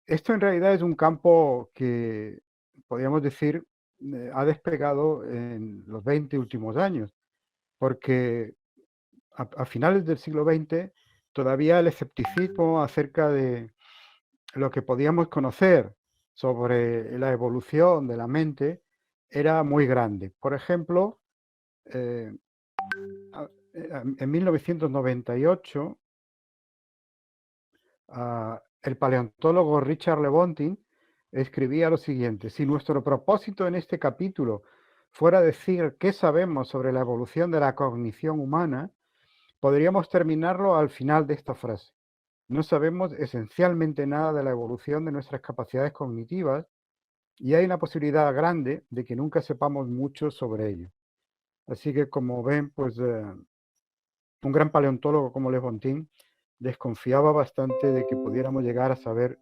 Esto en realidad es un campo que, podríamos decir, ha despegado en los 20 últimos años, porque a finales del siglo XX todavía el escepticismo acerca de lo que podíamos conocer sobre la evolución de la mente era muy grande. Por ejemplo, eh, en 1998, el paleontólogo Richard Lewontin escribía lo siguiente: si nuestro propósito en este capítulo fuera decir qué sabemos sobre la evolución de la cognición humana, podríamos terminarlo al final de esta frase. No sabemos esencialmente nada de la evolución de nuestras capacidades cognitivas y hay una posibilidad grande de que nunca sepamos mucho sobre ello. Así que, como ven, pues un gran paleontólogo como Le Bontin desconfiaba bastante de que pudiéramos llegar a saber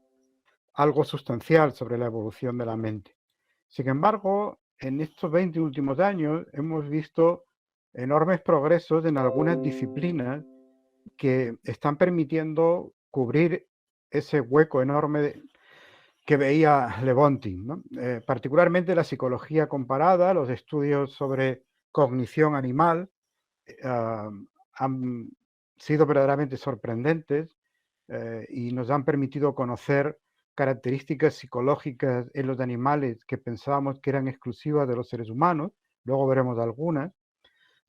algo sustancial sobre la evolución de la mente. Sin embargo, en estos 20 últimos años hemos visto enormes progresos en algunas disciplinas que están permitiendo cubrir ese hueco enorme que veía Lewontin, ¿no? Particularmente la psicología comparada, los estudios sobre cognición animal han sido verdaderamente sorprendentes y nos han permitido conocer características psicológicas en los animales que pensábamos que eran exclusivas de los seres humanos. Luego veremos algunas.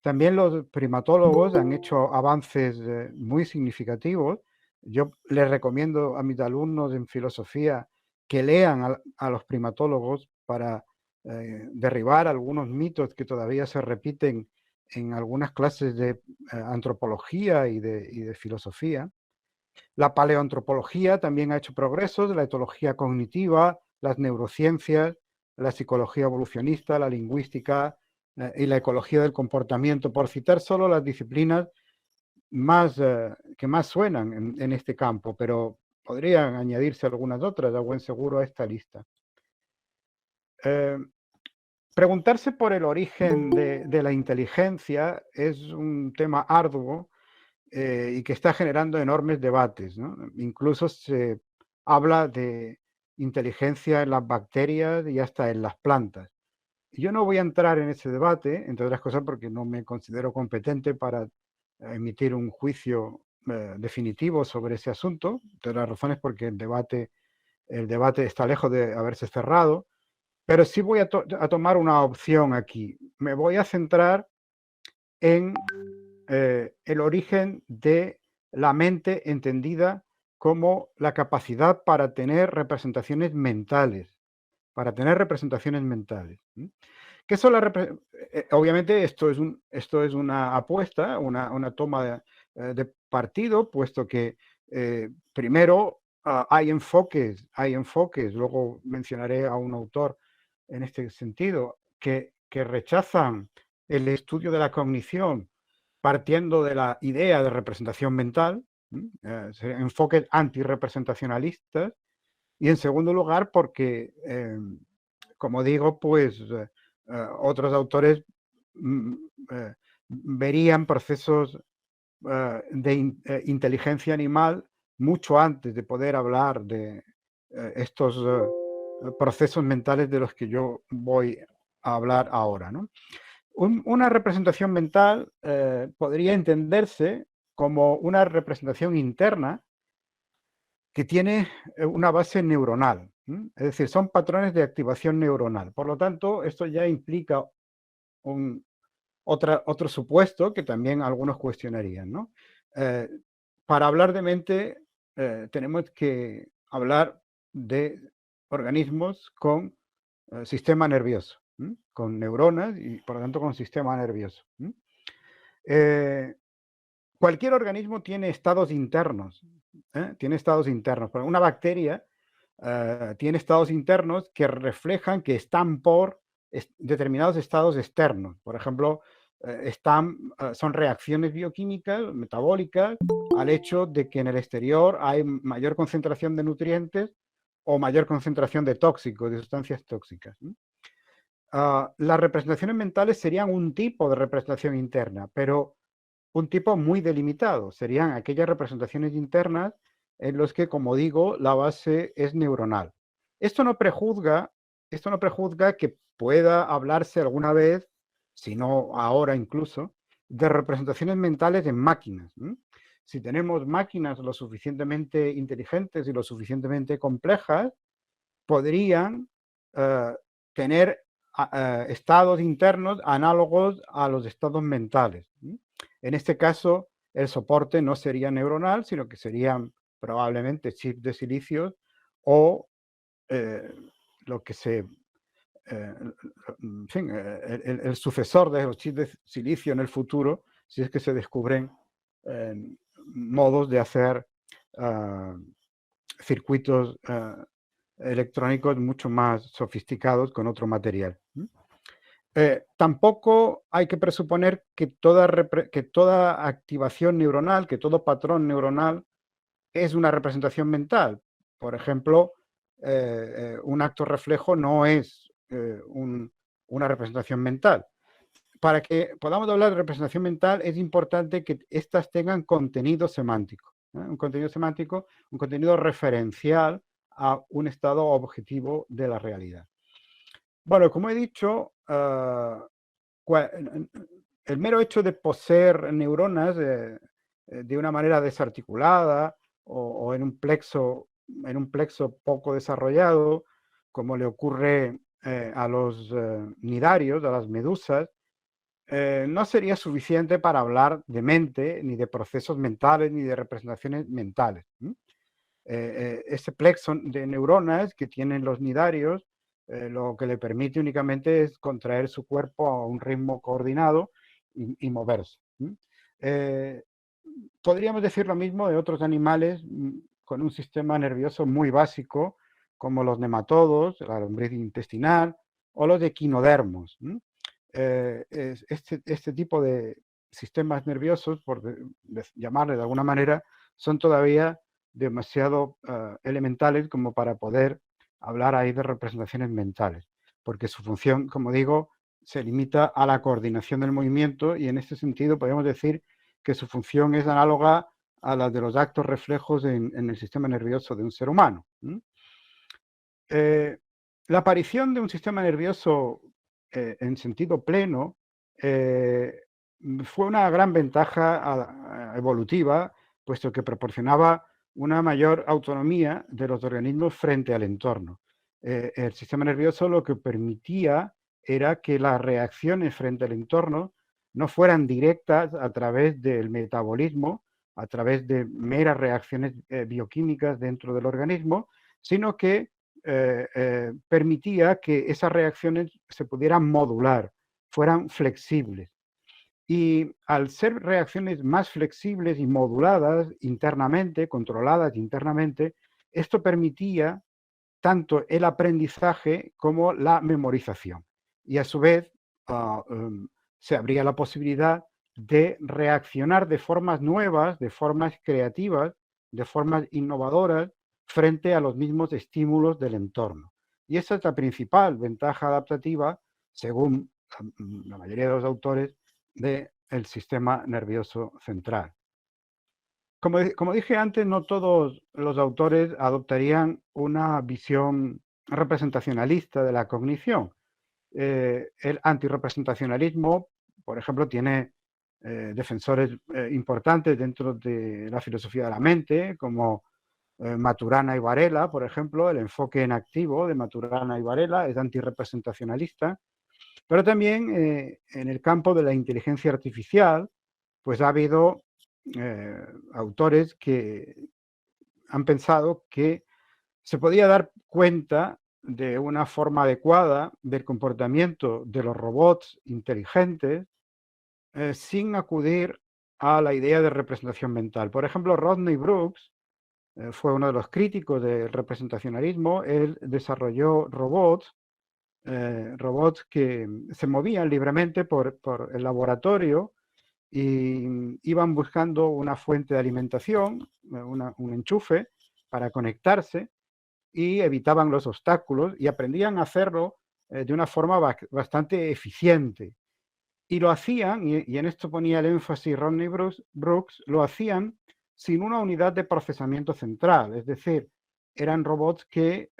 También los primatólogos han hecho avances muy significativos. Yo les recomiendo a mis alumnos en filosofía que lean a los primatólogos para derribar algunos mitos que todavía se repiten en algunas clases de antropología y de filosofía. La paleoantropología también ha hecho progresos, la etología cognitiva, las neurociencias, la psicología evolucionista, la lingüística y la ecología del comportamiento, por citar solo las disciplinas que más suenan en este campo, pero podrían añadirse algunas otras, a buen seguro, a esta lista. Eh, Preguntarse por el origen de la inteligencia es un tema arduo y que está generando enormes debates, ¿no? Incluso se habla de inteligencia en las bacterias y hasta en las plantas. Yo no voy a entrar en ese debate, entre otras cosas porque no me considero competente para emitir un juicio definitivo sobre ese asunto, de las razones porque el debate está lejos de haberse cerrado, pero sí voy a tomar una opción aquí. Me voy a centrar en el origen de la mente entendida como la capacidad para tener representaciones mentales, para tener representaciones mentales. ¿Qué son obviamente esto es una apuesta, una toma de partido, puesto que primero hay enfoques, luego mencionaré a un autor en este sentido, que rechazan el estudio de la cognición partiendo de la idea de representación mental, enfoques antirrepresentacionalistas, y en segundo lugar porque, como digo, pues otros autores mm, eh, verían procesos de inteligencia animal mucho antes de poder hablar de estos procesos mentales de los que yo voy a hablar ahora, ¿no? Una representación mental podría entenderse como una representación interna que tiene una base neuronal. Es decir, son patrones de activación neuronal. Por lo tanto, esto ya implica un, otro supuesto que también algunos cuestionarían, ¿no? Eh, para hablar de mente, tenemos que hablar de organismos con sistema nervioso, con neuronas y por lo tanto con sistema nervioso. Eh, Cualquier organismo tiene estados internos, tiene estados internos. Una bacteria tiene estados internos que reflejan que están por determinados estados externos. Por ejemplo, son reacciones bioquímicas, metabólicas, al hecho de que en el exterior hay mayor concentración de nutrientes o mayor concentración de tóxicos, de sustancias tóxicas. Las representaciones mentales serían un tipo de representación interna, pero un tipo muy delimitado. Serían aquellas representaciones internas en los que, como digo, la base es neuronal. Esto no prejuzga, esto no prejuzga que pueda hablarse alguna vez, si no ahora incluso, de representaciones mentales en máquinas. Si tenemos máquinas lo suficientemente inteligentes y lo suficientemente complejas, podrían tener estados internos análogos a los estados mentales. En este caso, el soporte no sería neuronal, sino que serían probablemente chips de silicio o lo que se... en fin, el sucesor de los chips de silicio en el futuro, si es que se descubren modos de hacer circuitos electrónicos mucho más sofisticados con otro material. Tampoco hay que presuponer que toda activación neuronal, que todo patrón neuronal es una representación mental. Por ejemplo, un acto reflejo no es una representación mental. Para que podamos hablar de representación mental es importante que éstas tengan contenido semántico. Un contenido semántico, un contenido referencial a un estado objetivo de la realidad. Bueno, como he dicho, el mero hecho de poseer neuronas de una manera desarticulada o en un plexo poco desarrollado, como le ocurre a los nidarios, a las medusas, no sería suficiente para hablar de mente, ni de procesos mentales, ni de representaciones mentales. Ese plexo de neuronas que tienen los nidarios, lo que le permite únicamente es contraer su cuerpo a un ritmo coordinado y moverse. Podríamos decir lo mismo de otros animales con un sistema nervioso muy básico, como los nematodos, la lombriz intestinal o los equinodermos. Este tipo de sistemas nerviosos, por llamarle de alguna manera, son todavía demasiado elementales como para poder hablar ahí de representaciones mentales, porque su función, como digo, se limita a la coordinación del movimiento y en este sentido podemos decir que su función es análoga a la de los actos reflejos en el sistema nervioso de un ser humano. La aparición de un sistema nervioso en sentido pleno fue una gran ventaja evolutiva, puesto que proporcionaba una mayor autonomía de los organismos frente al entorno. El sistema nervioso lo que permitía era que las reacciones frente al entorno no fueran directas a través del metabolismo, a través de meras reacciones bioquímicas dentro del organismo, sino que permitía que esas reacciones se pudieran modular, fueran flexibles. Y al ser reacciones más flexibles y moduladas internamente, controladas internamente, esto permitía tanto el aprendizaje como la memorización. Y a su vez se abría la posibilidad de reaccionar de formas nuevas, de formas creativas, de formas innovadoras frente a los mismos estímulos del entorno. Y esa es la principal ventaja adaptativa, según la mayoría de los autores, del sistema nervioso central. Como dije antes, no todos los autores adoptarían una visión representacionalista de la cognición. El antirrepresentacionalismo, por ejemplo, tiene defensores importantes dentro de la filosofía de la mente, como Maturana y Varela, por ejemplo. El enfoque en activo de Maturana y Varela es antirrepresentacionalista, pero también en el campo de la inteligencia artificial, pues ha habido autores que han pensado que se podía dar cuenta de una forma adecuada del comportamiento de los robots inteligentes sin acudir a la idea de representación mental. Por ejemplo, Rodney Brooks fue uno de los críticos del representacionalismo. Él desarrolló robots que se movían libremente por el laboratorio y iban buscando una fuente de alimentación, un enchufe para conectarse, y evitaban los obstáculos y aprendían a hacerlo de una forma bastante eficiente. Y lo hacían, y en esto ponía el énfasis Rodney Brooks, lo hacían sin una unidad de procesamiento central, es decir, eran robots que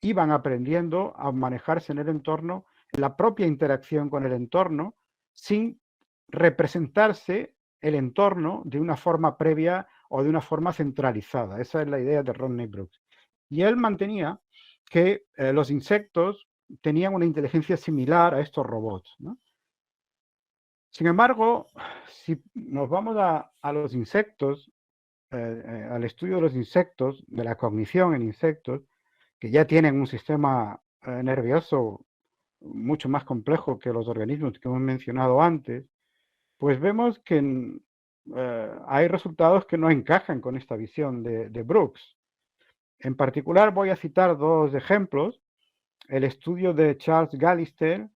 iban aprendiendo a manejarse en el entorno, en la propia interacción con el entorno, sin representarse el entorno de una forma previa o de una forma centralizada. Esa es la idea de Rodney Brooks. Y él mantenía que los insectos tenían una inteligencia similar a estos robots, ¿no? Sin embargo, si nos vamos a los insectos, al estudio de los insectos, de la cognición en insectos, que ya tienen un sistema nervioso mucho más complejo que los organismos que hemos mencionado antes, pues vemos que hay resultados que no encajan con esta visión de Brooks. En particular voy a citar dos ejemplos. El estudio de Charles Gallister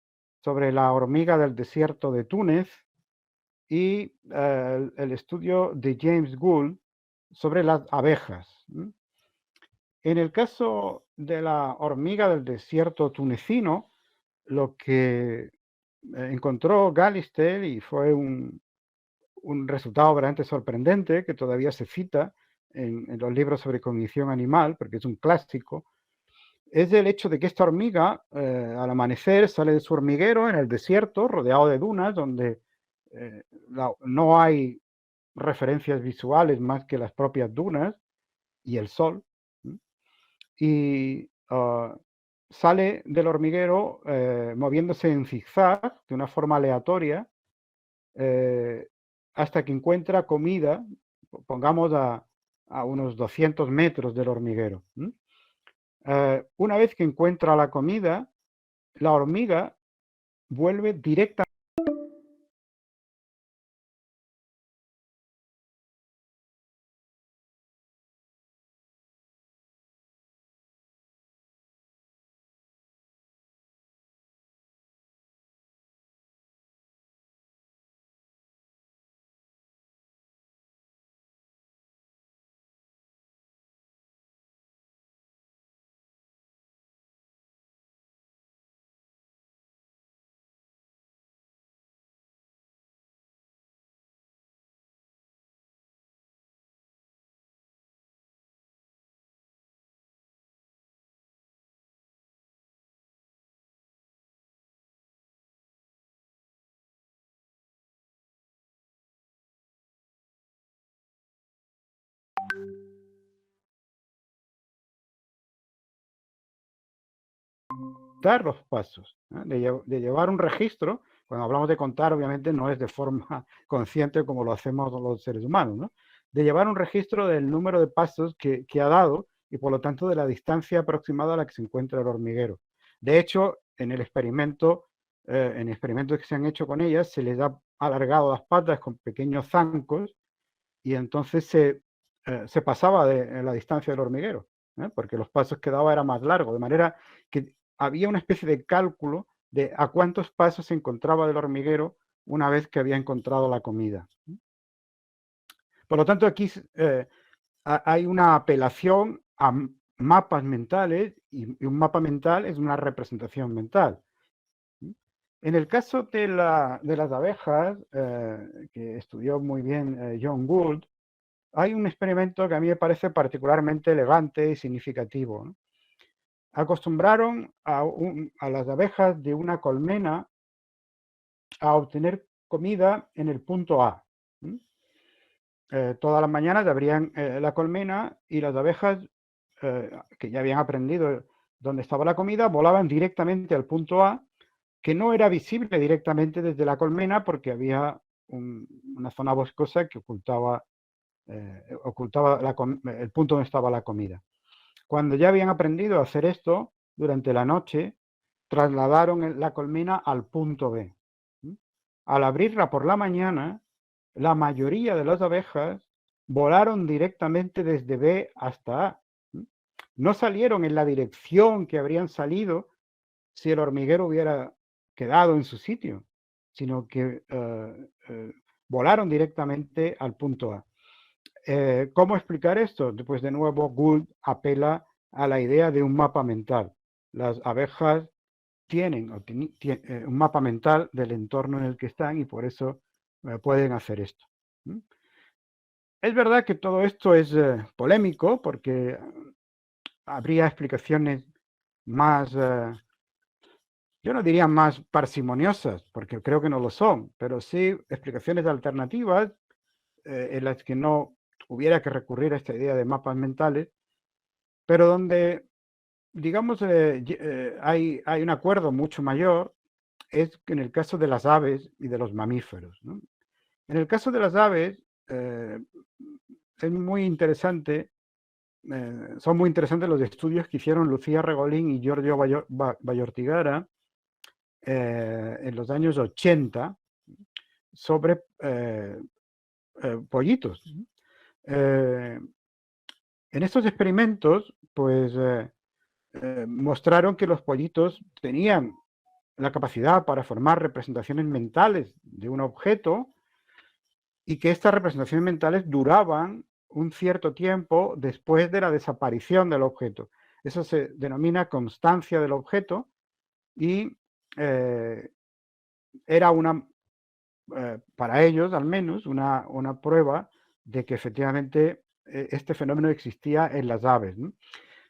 sobre la hormiga del desierto de Túnez y el estudio de James Gould sobre las abejas. En el caso de la hormiga del desierto tunecino, lo que encontró Gallister, y fue un resultado verdaderamente sorprendente, que todavía se cita en los libros sobre cognición animal, porque es un clásico, es el hecho de que esta hormiga, al amanecer, sale de su hormiguero en el desierto, rodeado de dunas, donde no hay referencias visuales más que las propias dunas y el sol, y sale del hormiguero moviéndose en zigzag, de una forma aleatoria, hasta que encuentra comida, pongamos a unos 200 metros del hormiguero. Una vez que encuentra la comida, la hormiga vuelve directamente. Dar los pasos, de llevar un registro. Cuando hablamos de contar, obviamente no es de forma consciente como lo hacemos los seres humanos, ¿no? De llevar un registro del número de pasos que ha dado y por lo tanto de la distancia aproximada a la que se encuentra el hormiguero. De hecho, en experimentos que se han hecho con ellas, se les ha alargado las patas con pequeños zancos y entonces se pasaba de la distancia del hormiguero, porque los pasos que daba era más largo, de manera que había una especie de cálculo de a cuántos pasos se encontraba del hormiguero una vez que había encontrado la comida. Por lo tanto, aquí hay una apelación a mapas mentales y un mapa mental es una representación mental. En el caso de las abejas, que estudió muy bien John Gould, hay un experimento que a mí me parece particularmente elegante y significativo, ¿no? Acostumbraron a las abejas de una colmena a obtener comida en el punto A. Todas las mañanas abrían la colmena y las abejas, que ya habían aprendido dónde estaba la comida, volaban directamente al punto A, que no era visible directamente desde la colmena porque había una zona boscosa que ocultaba el punto donde estaba la comida. Cuando ya habían aprendido a hacer esto, durante la noche trasladaron la colmena al punto B. Al abrirla por la mañana, la mayoría de las abejas volaron directamente desde B hasta A. No salieron en la dirección que habrían salido si el hormiguero hubiera quedado en su sitio, sino que volaron directamente al punto A. ¿Cómo explicar esto? Pues de nuevo Gould apela a la idea de un mapa mental. Las abejas tienen un mapa mental del entorno en el que están y por eso pueden hacer esto. Es verdad que todo esto es polémico porque habría explicaciones más, yo no diría más parsimoniosas, porque creo que no lo son, pero sí explicaciones alternativas en las que no hubiera que recurrir a esta idea de mapas mentales, pero donde, digamos, hay un acuerdo mucho mayor, es que en el caso de las aves y de los mamíferos, ¿no? En el caso de las aves, es muy interesante, son muy interesantes los estudios que hicieron Lucía Regolín y Giorgio Ballortigara en los años 80 sobre pollitos. En estos experimentos, pues mostraron que los pollitos tenían la capacidad para formar representaciones mentales de un objeto y que estas representaciones mentales duraban un cierto tiempo después de la desaparición del objeto. Eso se denomina constancia del objeto y era para ellos al menos, una prueba de que efectivamente este fenómeno existía en las aves, ¿no?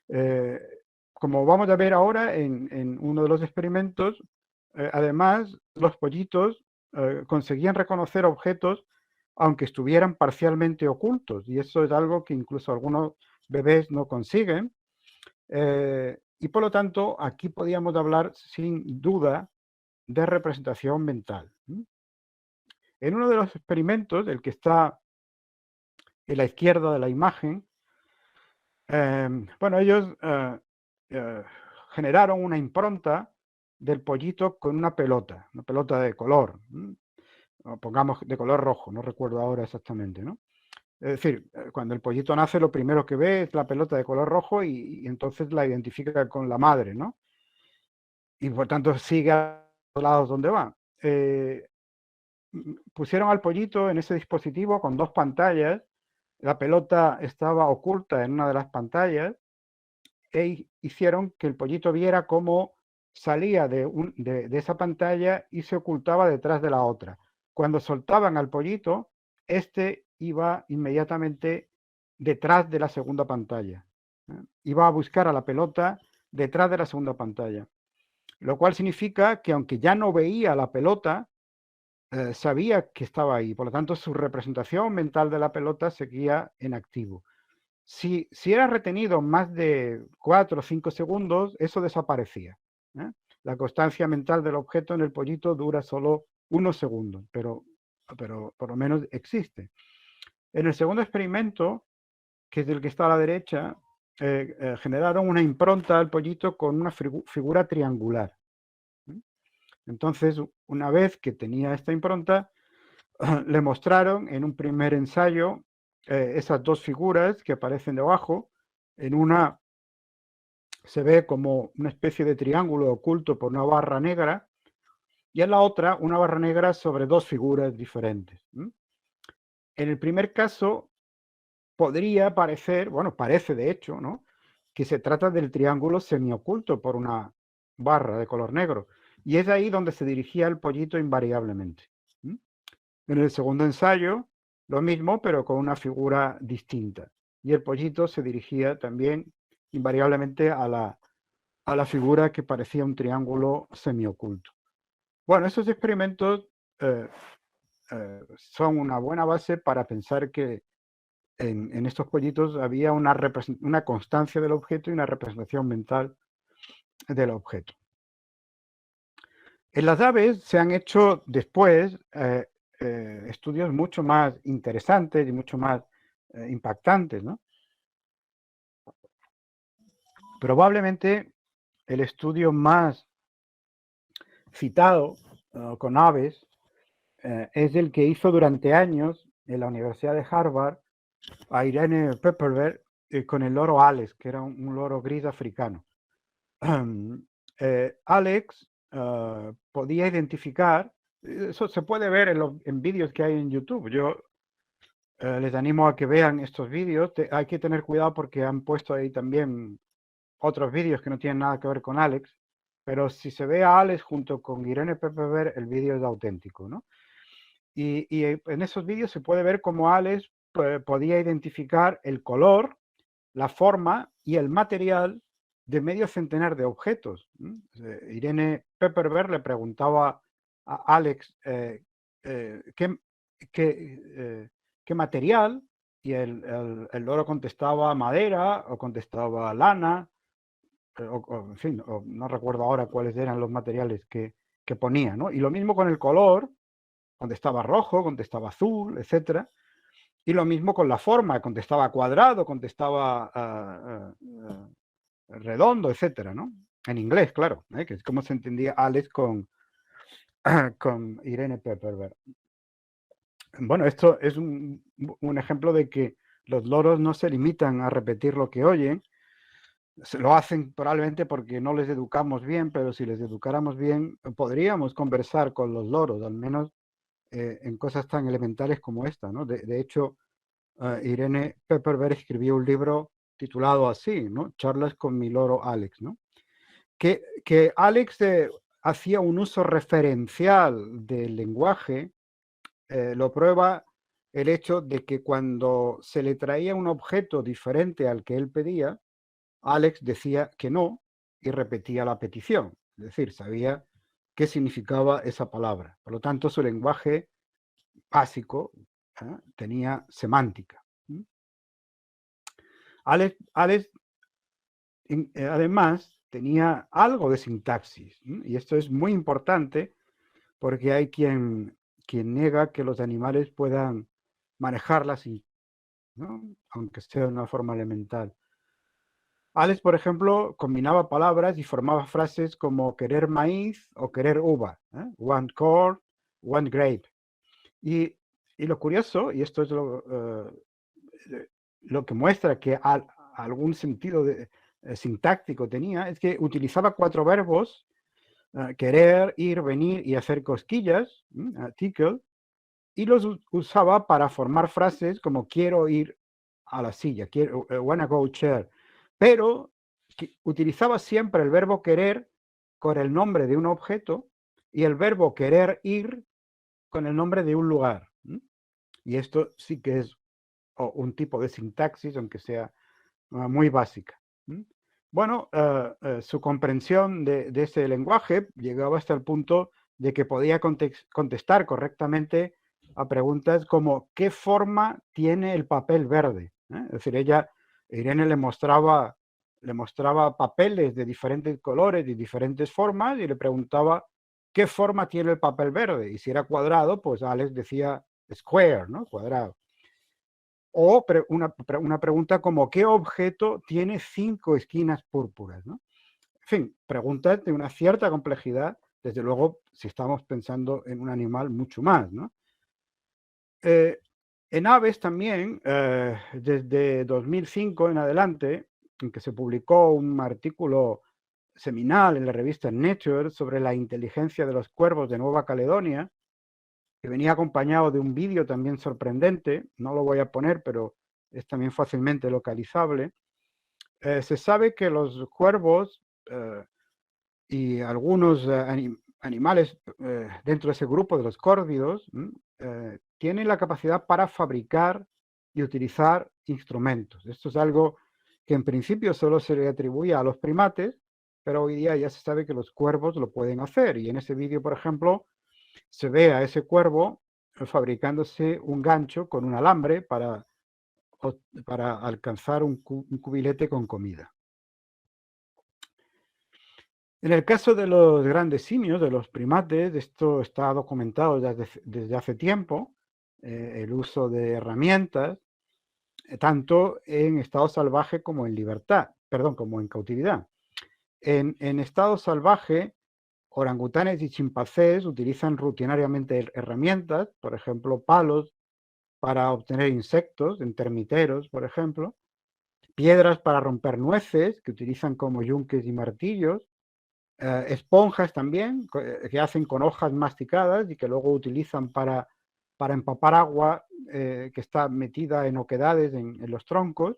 Eh, Como vamos a ver ahora en uno de los experimentos, además los pollitos conseguían reconocer objetos aunque estuvieran parcialmente ocultos, y eso es algo que incluso algunos bebés no consiguen. Y por lo tanto, aquí podíamos hablar sin duda de representación mental. En uno de los experimentos, el que está en la izquierda de la imagen, bueno, ellos generaron una impronta del pollito con una pelota de color, o pongamos de color rojo, no recuerdo ahora exactamente, ¿no? Es decir, cuando el pollito nace, lo primero que ve es la pelota de color rojo y entonces la identifica con la madre, ¿no? Y por tanto sigue a los lados donde va. Pusieron al pollito en ese dispositivo con dos pantallas, la pelota estaba oculta en una de las pantallas e hicieron que el pollito viera cómo salía de esa pantalla y se ocultaba detrás de la otra. Cuando soltaban al pollito, este iba inmediatamente detrás de la segunda pantalla. Iba a buscar a la pelota detrás de la segunda pantalla. Lo cual significa que aunque ya no veía la pelota, sabía que estaba ahí. Por lo tanto, su representación mental de la pelota seguía en activo. Si era retenido más de 4 o 5 segundos, eso desaparecía. La constancia mental del objeto en el pollito dura solo unos segundos, pero por lo menos existe. En el segundo experimento, que es el que está a la derecha, generaron una impronta al pollito con una figura triangular. Entonces, una vez que tenía esta impronta, le mostraron en un primer ensayo esas dos figuras que aparecen debajo. En una se ve como una especie de triángulo oculto por una barra negra y en la otra una barra negra sobre dos figuras diferentes. En el primer caso podría parecer, bueno, parece de hecho, ¿no?, que se trata del triángulo semioculto por una barra de color negro y es ahí donde se dirigía el pollito invariablemente. En el segundo ensayo, lo mismo, pero con una figura distinta. Y el pollito se dirigía también invariablemente a la figura que parecía un triángulo semioculto. Bueno, esos experimentos son una buena base para pensar que en estos pollitos había una constancia del objeto y una representación mental del objeto. En las aves se han hecho después estudios mucho más interesantes y mucho más impactantes, ¿no? Probablemente el estudio más citado con aves es el que hizo durante años en la Universidad de Harvard a Irene Pepperberg con el loro Alex, que era un loro gris africano. Alex podía identificar, eso se puede ver en vídeos que hay en YouTube. Yo les animo a que vean estos vídeos. Hay que tener cuidado porque han puesto ahí también otros vídeos que no tienen nada que ver con Alex, pero si se ve a Alex junto con Irene Pepperberg, el vídeo es auténtico, ¿no? Y en esos vídeos se puede ver cómo Alex podía identificar el color, la forma y el material de medio centenar de objetos. Irene Pepperberg le preguntaba a Alex qué, qué material, y el loro contestaba madera o contestaba lana, en fin, no recuerdo ahora cuáles eran los materiales que ponía, ¿no? Y lo mismo con el color, contestaba rojo, contestaba azul, etcétera. Y lo mismo con la forma, contestaba cuadrado, contestaba redondo, etcétera, ¿no? En inglés, claro, que es como se entendía Alex con Irene Pepperberg. Bueno, esto es un ejemplo de que los loros no se limitan a repetir lo que oyen, lo hacen probablemente porque no les educamos bien, pero si les educáramos bien, podríamos conversar con los loros, al menos en cosas tan elementales como esta, ¿no? De hecho, Irene Pepperberg escribió un libro titulado así, ¿no? Charlas con mi loro Alex, ¿no? Que Alex hacía un uso referencial del lenguaje, lo prueba el hecho de que cuando se le traía un objeto diferente al que él pedía, Alex decía que no y repetía la petición. Es decir, sabía qué significaba esa palabra. Por lo tanto, su lenguaje básico tenía semántica. Alex además tenía algo de sintaxis, y esto es muy importante porque hay quien niega que los animales puedan manejar la sintaxis, ¿no? Aunque sea de una forma elemental. Alex, por ejemplo, combinaba palabras y formaba frases como querer maíz o querer uva, one corn, one grape. Y lo curioso, y esto es lo que muestra que algún sentido sintáctico tenía, es que utilizaba 4 verbos, querer, ir, venir y hacer cosquillas, tickle, y los usaba para formar frases como quiero ir a la silla, quiero, wanna go chair, pero utilizaba siempre el verbo querer con el nombre de un objeto y el verbo querer ir con el nombre de un lugar. Y esto sí que es un tipo de sintaxis, aunque sea muy básica. Bueno, su comprensión de ese lenguaje llegaba hasta el punto de que podía contestar correctamente a preguntas como ¿qué forma tiene el papel verde? Es decir, Irene le mostraba papeles de diferentes colores y diferentes formas y le preguntaba ¿qué forma tiene el papel verde? Y si era cuadrado, pues Alex decía square, ¿no? Cuadrado. O una pregunta como ¿qué objeto tiene 5 esquinas púrpuras? ¿No? En fin, preguntas de una cierta complejidad, desde luego si estamos pensando en un animal mucho más, ¿no? En aves también, desde 2005 en adelante, en que se publicó un artículo seminal en la revista Nature sobre la inteligencia de los cuervos de Nueva Caledonia, que venía acompañado de un vídeo también sorprendente, no lo voy a poner, pero es también fácilmente localizable. Se sabe que los cuervos y algunos animales dentro de ese grupo de los córvidos tienen la capacidad para fabricar y utilizar instrumentos. Esto es algo que en principio solo se le atribuye a los primates, pero hoy día ya se sabe que los cuervos lo pueden hacer. Y en ese vídeo, por ejemplo, se ve a ese cuervo fabricándose un gancho con un alambre para alcanzar un cubilete con comida. En el caso de los grandes simios, de los primates, esto está documentado desde hace tiempo, el uso de herramientas, tanto en estado salvaje como en libertad, perdón, como en cautividad. En estado salvaje, orangutanes y chimpancés utilizan rutinariamente herramientas, por ejemplo, palos para obtener insectos, en termiteros, por ejemplo, piedras para romper nueces, que utilizan como yunques y martillos, esponjas también, que hacen con hojas masticadas y que luego utilizan para empapar agua que está metida en oquedades en los troncos,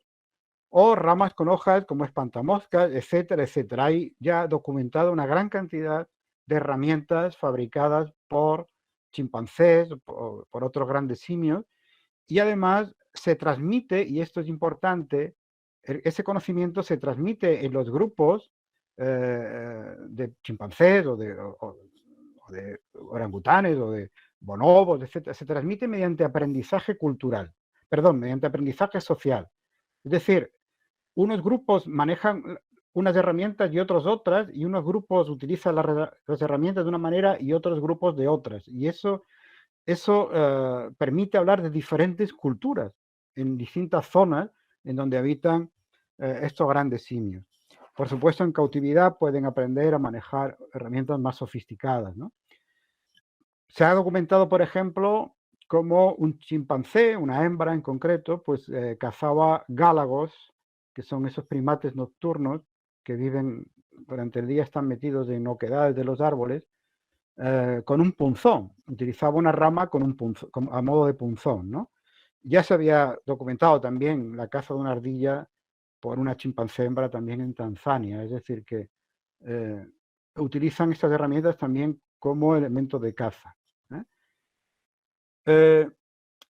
o ramas con hojas como espantamoscas, etcétera, etcétera. Hay ya documentado una gran cantidad de herramientas fabricadas por chimpancés, por otros grandes simios, y además se transmite, y esto es importante, ese conocimiento se transmite en los grupos de chimpancés o de orangutanes o de bonobos, etc. Se transmite mediante aprendizaje cultural, perdón, mediante aprendizaje social. Es decir, unos grupos manejan unas herramientas y otros otras, y unos grupos utilizan las herramientas de una manera y otros grupos de otras. Y eso permite hablar de diferentes culturas en distintas zonas en donde habitan estos grandes simios. Por supuesto, en cautividad pueden aprender a manejar herramientas más sofisticadas, ¿no? Se ha documentado, por ejemplo, cómo un chimpancé, una hembra en concreto, pues cazaba gálagos, que son esos primates nocturnos que viven durante el día, están metidos en oquedades de los árboles, con un punzón. Utilizaba una rama con un punzón, a modo de punzón, ¿no? Ya se había documentado también la caza de una ardilla por una chimpancé hembra también en Tanzania. Es decir, que eh, utilizan estas herramientas también como elemento de caza. ¿eh? Eh,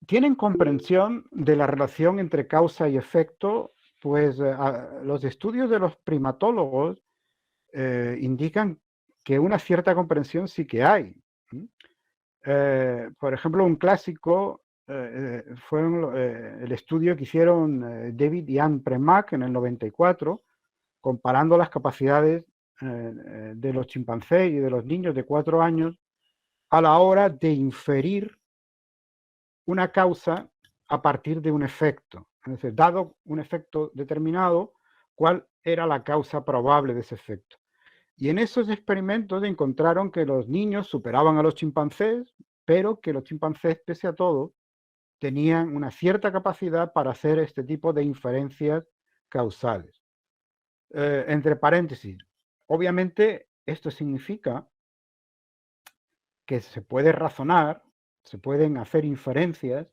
Tienen comprensión de la relación entre causa y efecto, pues los estudios de los primatólogos indican que una cierta comprensión sí que hay. Por ejemplo, un clásico fue el estudio que hicieron David y Anne Premack en el 94, comparando las capacidades de los chimpancés y de los niños de 4 años a la hora de inferir una causa a partir de un efecto. Es decir, dado un efecto determinado, ¿cuál era la causa probable de ese efecto? Y en esos experimentos encontraron que los niños superaban a los chimpancés, pero que los chimpancés, pese a todo, tenían una cierta capacidad para hacer este tipo de inferencias causales. Entre paréntesis, obviamente esto significa que se puede razonar, se pueden hacer inferencias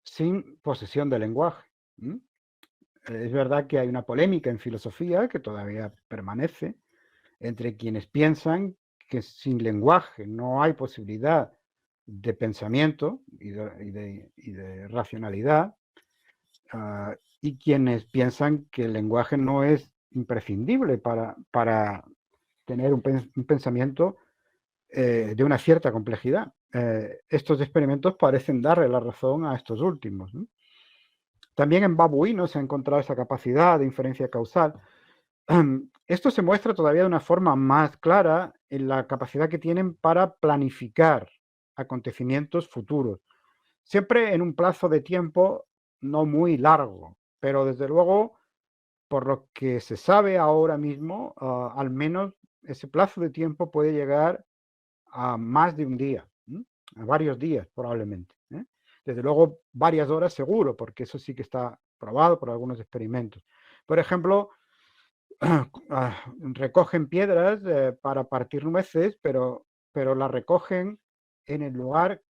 sin posesión de lenguaje. Es verdad que hay una polémica en filosofía que todavía permanece entre quienes piensan que sin lenguaje no hay posibilidad de pensamiento y de racionalidad, y quienes piensan que el lenguaje no es imprescindible para tener un pensamiento de una cierta complejidad. Estos experimentos parecen darle la razón a estos últimos, ¿no? También en babuinos se ha encontrado esa capacidad de inferencia causal. Esto se muestra todavía de una forma más clara en la capacidad que tienen para planificar acontecimientos futuros, siempre en un plazo de tiempo no muy largo, pero desde luego, por lo que se sabe ahora mismo, al menos ese plazo de tiempo puede llegar a más de un día, a varios días probablemente. Desde luego, varias horas seguro, porque eso sí que está probado por algunos experimentos. Por ejemplo, recogen piedras para partir nueces, pero las recogen en el lugar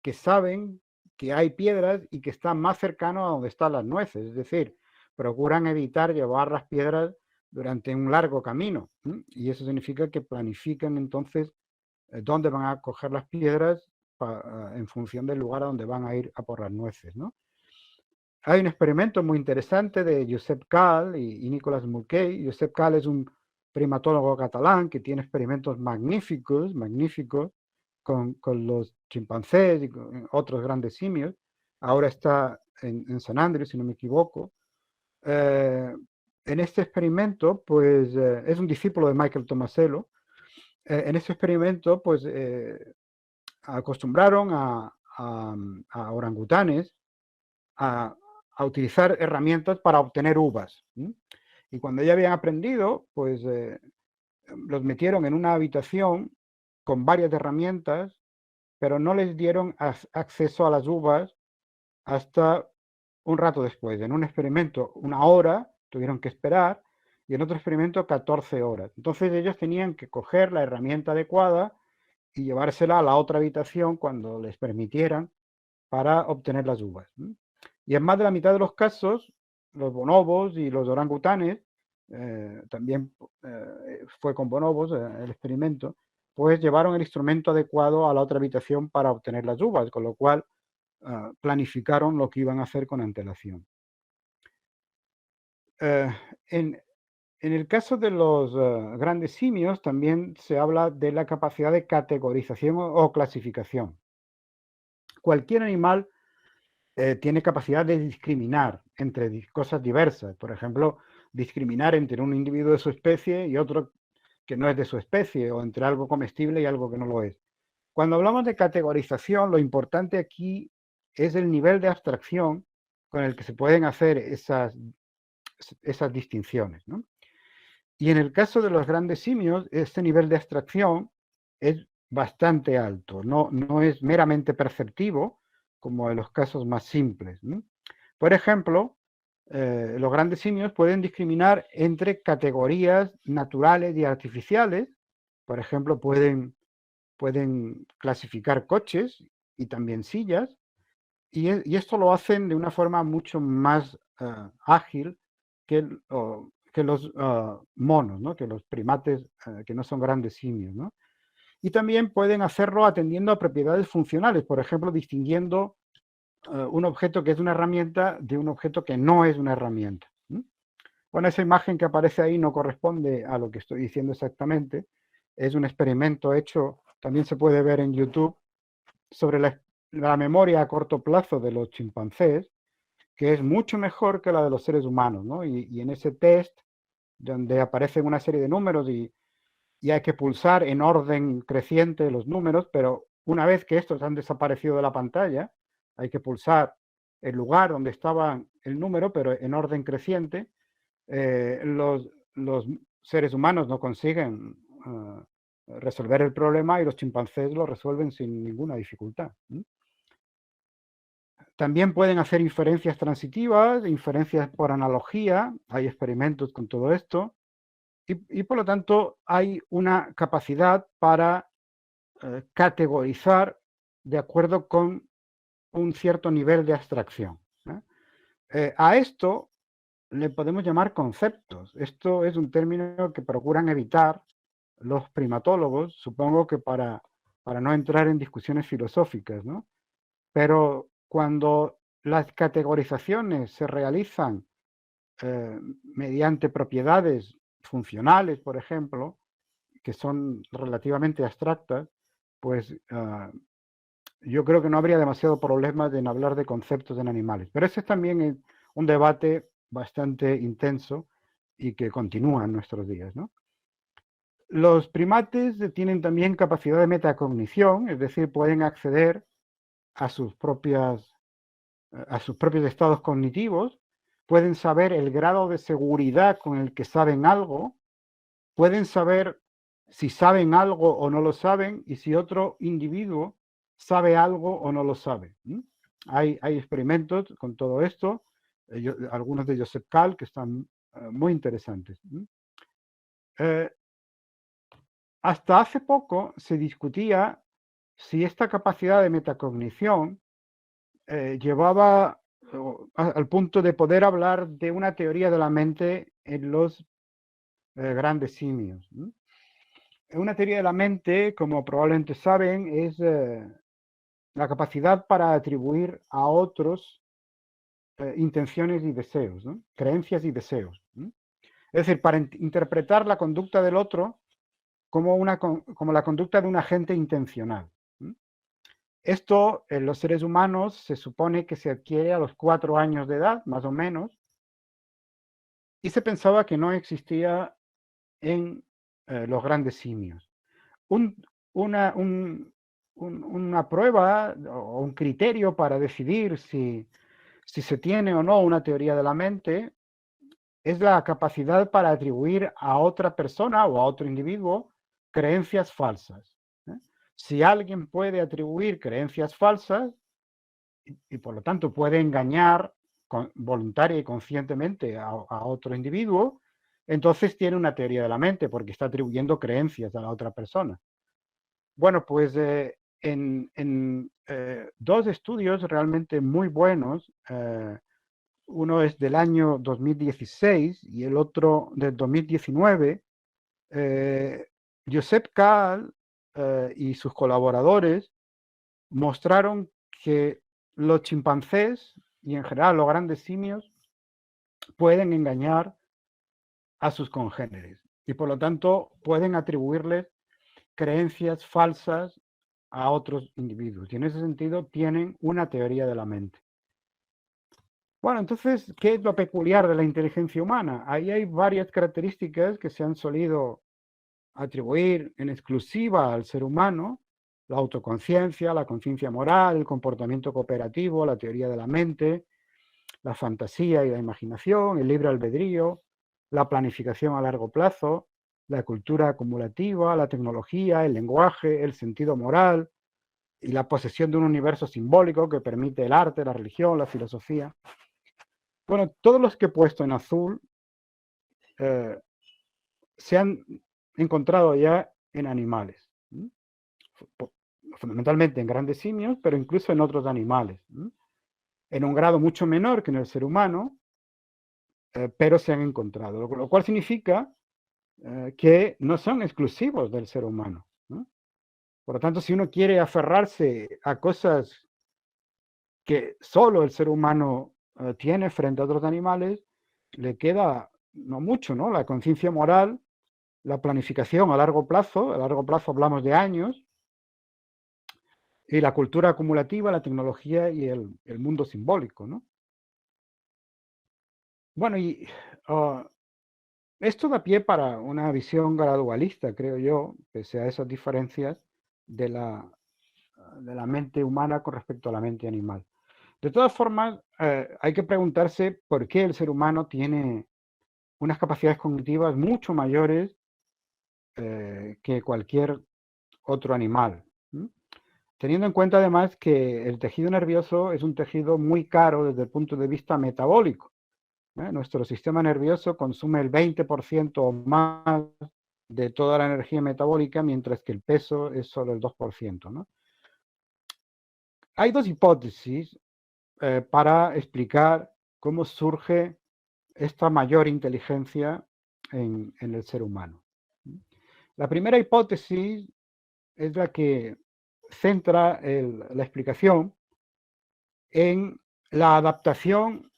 que saben que hay piedras y que está más cercano a donde están las nueces. Es decir, procuran evitar llevar las piedras durante un largo camino. Y eso significa que planifican entonces dónde van a coger las piedras en función del lugar a donde van a ir a por las nueces, ¿no? Hay un experimento muy interesante de Josep Cal y Nicolas Mulcahy. Josep Cal es un primatólogo catalán que tiene experimentos magníficos, magníficos, con los chimpancés y con otros grandes simios. Ahora está en San Andrés, si no me equivoco. En este experimento, pues es un discípulo de Michael Tomasello. En este experimento, pues acostumbraron a orangutanes a, a utilizar herramientas para obtener uvas. Y cuando ya habían aprendido, pues los metieron en una habitación con varias herramientas, pero no les dieron acceso a las uvas hasta un rato después. En un experimento, 1 hora, tuvieron que esperar, y en otro experimento, 14 horas. Entonces ellos tenían que coger la herramienta adecuada y llevársela a la otra habitación cuando les permitieran para obtener las uvas. Y en más de la mitad de los casos, los bonobos y los orangutanes, también fue con bonobos el experimento, pues llevaron el instrumento adecuado a la otra habitación para obtener las uvas, con lo cual planificaron lo que iban a hacer con antelación. En el caso de los grandes simios también se habla de la capacidad de categorización o clasificación. Cualquier animal tiene capacidad de discriminar entre cosas diversas. Por ejemplo, discriminar entre un individuo de su especie y otro que no es de su especie, o entre algo comestible y algo que no lo es. Cuando hablamos de categorización, lo importante aquí es el nivel de abstracción con el que se pueden hacer esas distinciones, ¿no? Y en el caso de los grandes simios, este nivel de abstracción es bastante alto, no es meramente perceptivo, como en los casos más simples, ¿no? Por ejemplo, los grandes simios pueden discriminar entre categorías naturales y artificiales. Por ejemplo, pueden clasificar coches y también sillas, y esto lo hacen de una forma mucho más ágil que, que los monos, ¿no? Que los primates que no son grandes simios, ¿no? Y también pueden hacerlo atendiendo a propiedades funcionales, por ejemplo, distinguiendo un objeto que es una herramienta de un objeto que no es una herramienta, ¿no? Bueno, esa imagen que aparece ahí no corresponde a lo que estoy diciendo exactamente. Es un experimento hecho, también se puede ver en YouTube, sobre la memoria a corto plazo de los chimpancés, que es mucho mejor que la de los seres humanos, ¿no? Y en ese test, donde aparecen una serie de números y hay que pulsar en orden creciente los números, pero una vez que estos han desaparecido de la pantalla, hay que pulsar el lugar donde estaba el número, pero en orden creciente. Los seres humanos no consiguen resolver el problema y los chimpancés lo resuelven sin ninguna dificultad. También pueden hacer inferencias transitivas, inferencias por analogía, hay experimentos con todo esto, y por lo tanto hay una capacidad para categorizar de acuerdo con un cierto nivel de abstracción. A esto le podemos llamar conceptos. Esto es un término que procuran evitar los primatólogos, supongo que para no entrar en discusiones filosóficas, ¿no? Pero cuando las categorizaciones se realizan mediante propiedades funcionales, por ejemplo, que son relativamente abstractas, pues yo creo que no habría demasiado problema en hablar de conceptos en animales. Pero ese es también un debate bastante intenso y que continúa en nuestros días, ¿no? Los primates tienen también capacidad de metacognición, es decir, pueden acceder a sus propios estados cognitivos, pueden saber el grado de seguridad con el que saben algo, pueden saber si saben algo o no lo saben y si otro individuo sabe algo o no lo sabe. Hay experimentos con todo esto, algunos de Joseph Kahl, que están muy interesantes. Hasta hace poco se discutía si esta capacidad de metacognición llevaba al punto de poder hablar de una teoría de la mente en los grandes simios. Una teoría de la mente, como probablemente saben, es la capacidad para atribuir a otros intenciones y deseos, ¿no? Creencias y deseos. Es decir, para interpretar la conducta del otro como la conducta de un agente intencional. Esto en los seres humanos se supone que se adquiere a los 4 años de edad, más o menos, y se pensaba que no existía en los grandes simios. Una prueba o un criterio para decidir si se tiene o no una teoría de la mente es la capacidad para atribuir a otra persona o a otro individuo creencias falsas. Si alguien puede atribuir creencias falsas y por lo tanto puede engañar voluntaria y conscientemente a otro individuo, entonces tiene una teoría de la mente porque está atribuyendo creencias a la otra persona. Bueno, pues en 2 estudios realmente muy buenos, uno es del año 2016 y el otro del 2019, Joseph Kahl y sus colaboradores mostraron que los chimpancés y en general los grandes simios pueden engañar a sus congéneres y por lo tanto pueden atribuirles creencias falsas a otros individuos y en ese sentido tienen una teoría de la mente. Bueno, entonces, ¿qué es lo peculiar de la inteligencia humana? Ahí hay varias características que se han solido atribuir en exclusiva al ser humano: la autoconciencia, la conciencia moral, el comportamiento cooperativo, la teoría de la mente, la fantasía y la imaginación, el libre albedrío, la planificación a largo plazo, la cultura acumulativa, la tecnología, el lenguaje, el sentido moral y la posesión de un universo simbólico que permite el arte, la religión, la filosofía. Bueno, todos los que he puesto en azul se han encontrado ya en animales, fundamentalmente en grandes simios, pero incluso en otros animales, en un grado mucho menor que en el ser humano, pero se han encontrado, lo cual significa que no son exclusivos del ser humano, ¿no? Por lo tanto, si uno quiere aferrarse a cosas que solo el ser humano tiene frente a otros animales, le queda no mucho, ¿no? La conciencia moral, la planificación a largo plazo hablamos de años, y la cultura acumulativa, la tecnología y el mundo simbólico, ¿no? Bueno, y esto da pie para una visión gradualista, creo yo, pese a esas diferencias de la mente humana con respecto a la mente animal. De todas formas, hay que preguntarse por qué el ser humano tiene unas capacidades cognitivas mucho mayores que cualquier otro animal. Teniendo en cuenta además que el tejido nervioso es un tejido muy caro desde el punto de vista metabólico. Nuestro sistema nervioso consume el 20% o más de toda la energía metabólica, mientras que el peso es solo el 2%, ¿no? Hay dos hipótesis para explicar cómo surge esta mayor inteligencia en el ser humano. La primera hipótesis es la que centra la explicación en la adaptación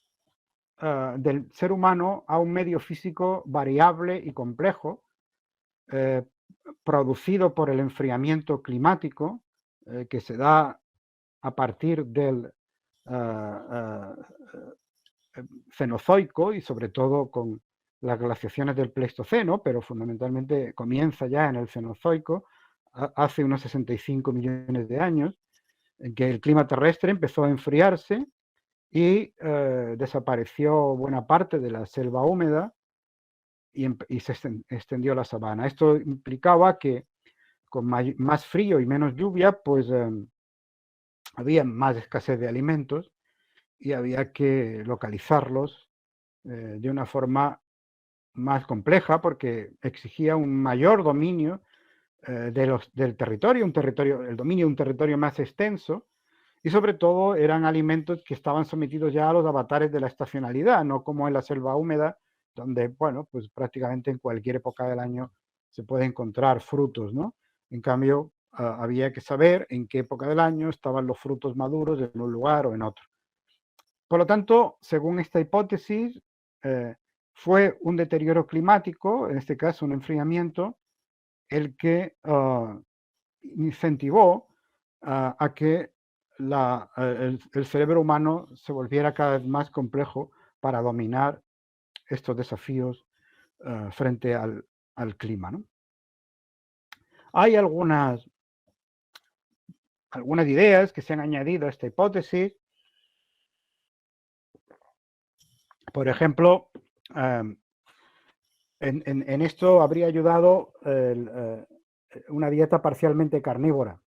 del ser humano a un medio físico variable y complejo, producido por el enfriamiento climático que se da a partir del Cenozoico y sobre todo con las glaciaciones del Pleistoceno, pero fundamentalmente comienza ya en el Cenozoico, hace unos 65 millones de años, en que el clima terrestre empezó a enfriarse y desapareció buena parte de la selva húmeda y se extendió la sabana. Esto implicaba que con más frío y menos lluvia, pues había más escasez de alimentos y había que localizarlos de una forma más compleja porque exigía un mayor dominio del territorio, el dominio de un territorio más extenso, y sobre todo eran alimentos que estaban sometidos ya a los avatares de la estacionalidad, no como en la selva húmeda, donde, bueno, pues prácticamente en cualquier época del año se puede encontrar frutos, ¿no? En cambio, había que saber en qué época del año estaban los frutos maduros en un lugar o en otro. Por lo tanto, según esta hipótesis, fue un deterioro climático, en este caso un enfriamiento, el que incentivó a que el cerebro humano se volviera cada vez más complejo para dominar estos desafíos frente al clima, ¿no? Hay algunas ideas que se han añadido a esta hipótesis. Por ejemplo, en esto habría ayudado una dieta parcialmente carnívora,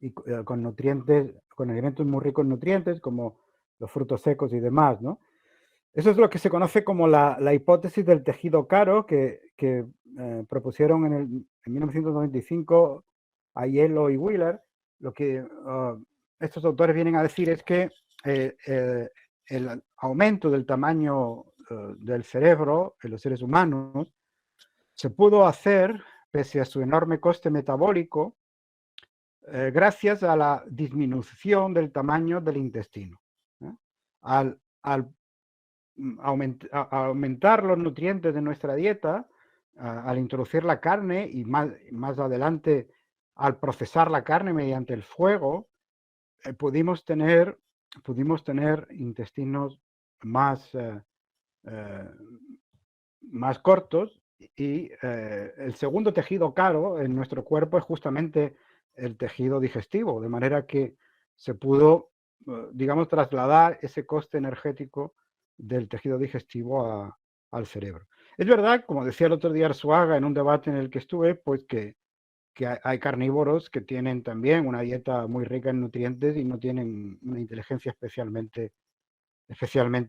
y con nutrientes, con alimentos muy ricos en nutrientes, como los frutos secos y demás, ¿no? Eso es lo que se conoce como la hipótesis del tejido caro que propusieron en 1995 Aiello y Wheeler. Lo que estos autores vienen a decir es que el aumento del tamaño del cerebro en los seres humanos se pudo hacer pese a su enorme coste metabólico gracias a la disminución del tamaño del intestino. Al aumentar los nutrientes de nuestra dieta, al introducir la carne y más adelante al procesar la carne mediante el fuego, pudimos tener intestinos más, más cortos y el segundo tejido caro en nuestro cuerpo es justamente el tejido digestivo, de manera que se pudo, digamos, trasladar ese coste energético del tejido digestivo al cerebro. Es verdad, como decía el otro día Arzuaga en un debate en el que estuve, pues que hay carnívoros que tienen también una dieta muy rica en nutrientes y no tienen una inteligencia especialmente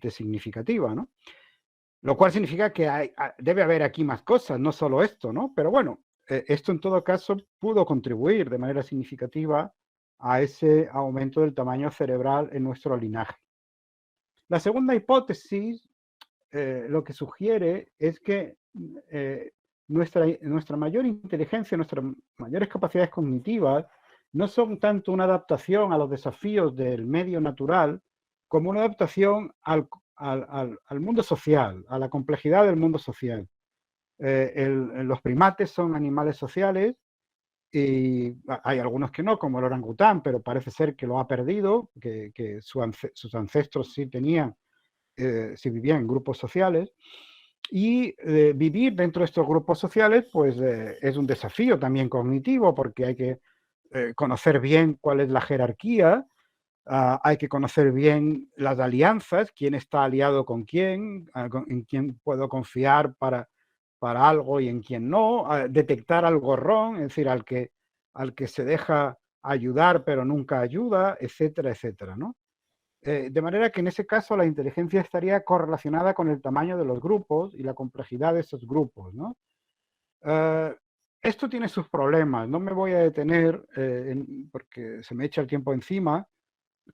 significativa, ¿no? Lo cual significa que debe haber aquí más cosas, no solo esto, ¿no? Pero bueno, esto en todo caso pudo contribuir de manera significativa a ese aumento del tamaño cerebral en nuestro linaje. La segunda hipótesis lo que sugiere es que nuestra mayor inteligencia, nuestras mayores capacidades cognitivas no son tanto una adaptación a los desafíos del medio natural como una adaptación al mundo social, a la complejidad del mundo social. Los primates son animales sociales y hay algunos que no, como el orangután, pero parece ser que lo ha perdido, que sus ancestros sí tenían, sí vivían en grupos sociales. Y vivir dentro de estos grupos sociales, pues es un desafío también cognitivo, porque hay que conocer bien cuál es la jerarquía, hay que conocer bien las alianzas, quién está aliado con quién, en quién puedo confiar para algo y en quién no, detectar al gorrón, es decir, al que se deja ayudar pero nunca ayuda, etcétera, etcétera, ¿no? De manera que en ese caso la inteligencia estaría correlacionada con el tamaño de los grupos y la complejidad de esos grupos, ¿no? Esto tiene sus problemas, no me voy a detener porque se me echa el tiempo encima,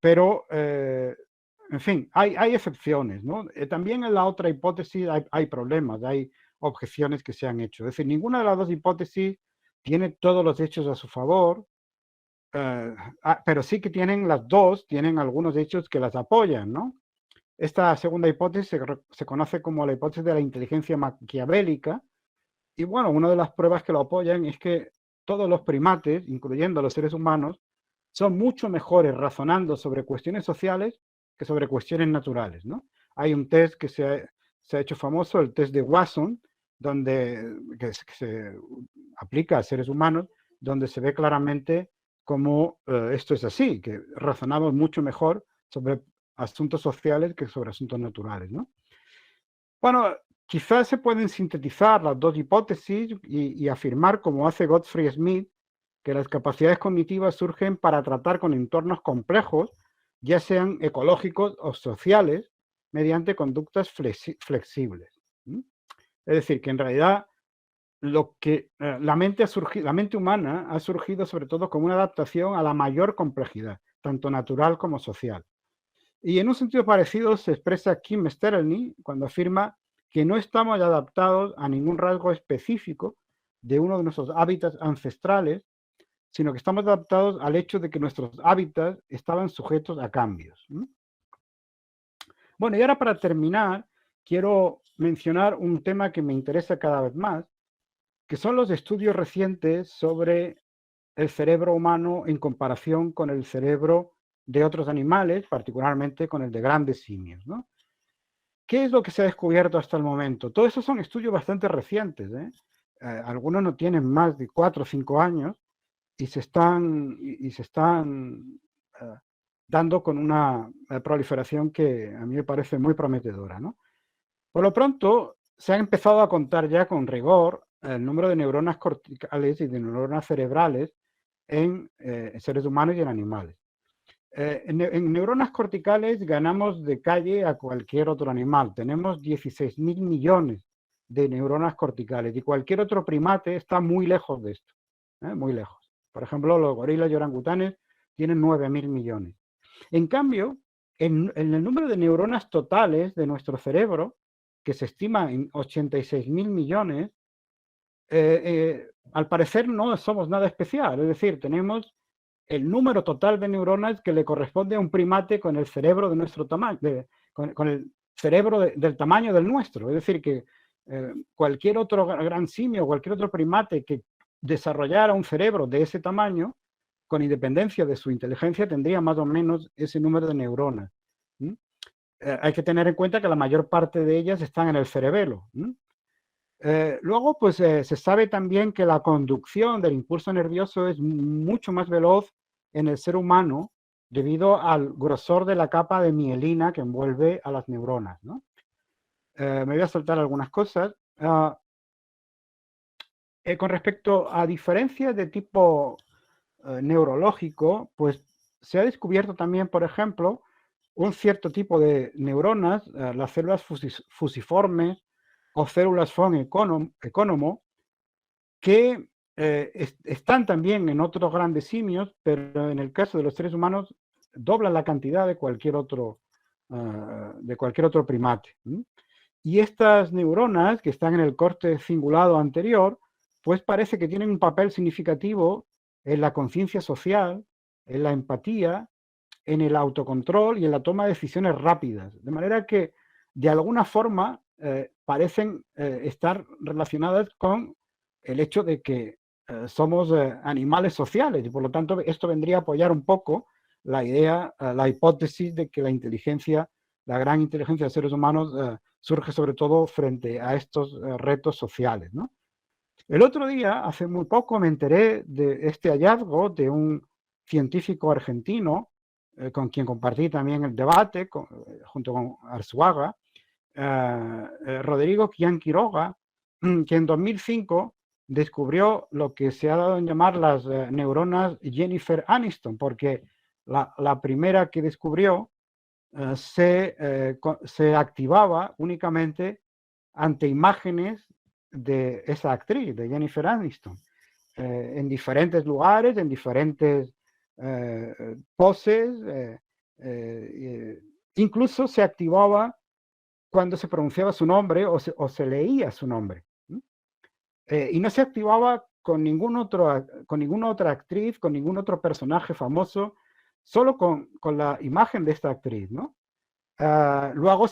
pero en fin, hay excepciones, ¿no? También en la otra hipótesis hay problemas, hay objeciones que se han hecho. Es decir, ninguna de las dos hipótesis tiene todos los hechos a su favor, pero sí que las dos tienen algunos hechos que las apoyan, ¿no? Esta segunda hipótesis se conoce como la hipótesis de la inteligencia maquiavélica y bueno, una de las pruebas que lo apoyan es que todos los primates, incluyendo los seres humanos, son mucho mejores razonando sobre cuestiones sociales que sobre cuestiones naturales, ¿no? Hay un test que se ha hecho famoso, el test de Watson, que se aplica a seres humanos, donde se ve claramente cómo esto es así, que razonamos mucho mejor sobre asuntos sociales que sobre asuntos naturales, ¿no? Bueno, quizás se pueden sintetizar las dos hipótesis y afirmar, como hace Gottfried Smith, que las capacidades cognitivas surgen para tratar con entornos complejos, ya sean ecológicos o sociales, mediante conductas flexibles. Es decir, que en realidad la mente humana ha surgido sobre todo como una adaptación a la mayor complejidad, tanto natural como social. Y en un sentido parecido se expresa Kim Sterling cuando afirma que no estamos adaptados a ningún rasgo específico de uno de nuestros hábitats ancestrales, sino que estamos adaptados al hecho de que nuestros hábitats estaban sujetos a cambios. Bueno, y ahora para terminar, quiero mencionar un tema que me interesa cada vez más, que son los estudios recientes sobre el cerebro humano en comparación con el cerebro de otros animales, particularmente con el de grandes simios, ¿no? ¿Qué es lo que se ha descubierto hasta el momento? Todos esos son estudios bastante recientes, ¿eh? Algunos no tienen más de 4 o 5 años y se están dando con una proliferación que a mí me parece muy prometedora, ¿no? Por lo pronto, se ha empezado a contar ya con rigor el número de neuronas corticales y de neuronas cerebrales en seres humanos y en animales. En neuronas corticales ganamos de calle a cualquier otro animal. Tenemos 16.000 millones de neuronas corticales y cualquier otro primate está muy lejos de esto, muy lejos. Por ejemplo, los gorilas y orangutanes tienen 9.000 millones. En cambio, en el número de neuronas totales de nuestro cerebro, que se estima en 86.000 millones, al parecer no somos nada especial. Es decir, tenemos el número total de neuronas que le corresponde a un primate con el cerebro de nuestro tamaño, con el cerebro del tamaño del nuestro. Es decir, que cualquier otro gran simio, cualquier otro primate que desarrollara un cerebro de ese tamaño, con independencia de su inteligencia, tendría más o menos ese número de neuronas. Hay que tener en cuenta que la mayor parte de ellas están en el cerebelo. Luego, pues se sabe también que la conducción del impulso nervioso es mucho más veloz en el ser humano debido al grosor de la capa de mielina que envuelve a las neuronas, ¿no? Me voy a saltar algunas cosas. Con respecto a diferencias de tipo neurológico, pues se ha descubierto también, por ejemplo, un cierto tipo de neuronas, las células fusiformes o células von Economo, que están también en otros grandes simios, pero en el caso de los seres humanos doblan la cantidad de cualquier otro primate. Y estas neuronas que están en el corte cingulado anterior, pues parece que tienen un papel significativo en la conciencia social, en la empatía, en el autocontrol y en la toma de decisiones rápidas. De manera que, de alguna forma, parecen estar relacionadas con el hecho de que somos animales sociales y, por lo tanto, esto vendría a apoyar un poco la idea, la hipótesis de que la inteligencia, la gran inteligencia de seres humanos surge sobre todo frente a estos retos sociales, ¿no? El otro día, hace muy poco, me enteré de este hallazgo de un científico argentino con quien compartí también el debate junto con Arzuaga, Rodrigo Kian Quiroga, que en 2005 descubrió lo que se ha dado en llamar las neuronas Jennifer Aniston, porque la primera que descubrió se activaba únicamente ante imágenes de esa actriz, de Jennifer Aniston, en diferentes lugares, en diferentes poses, incluso se activaba cuando se pronunciaba su nombre o se leía su nombre. Y no se activaba con ninguna otra actriz, con ningún otro personaje famoso, solo con la imagen de esta actriz, ¿no? Luego,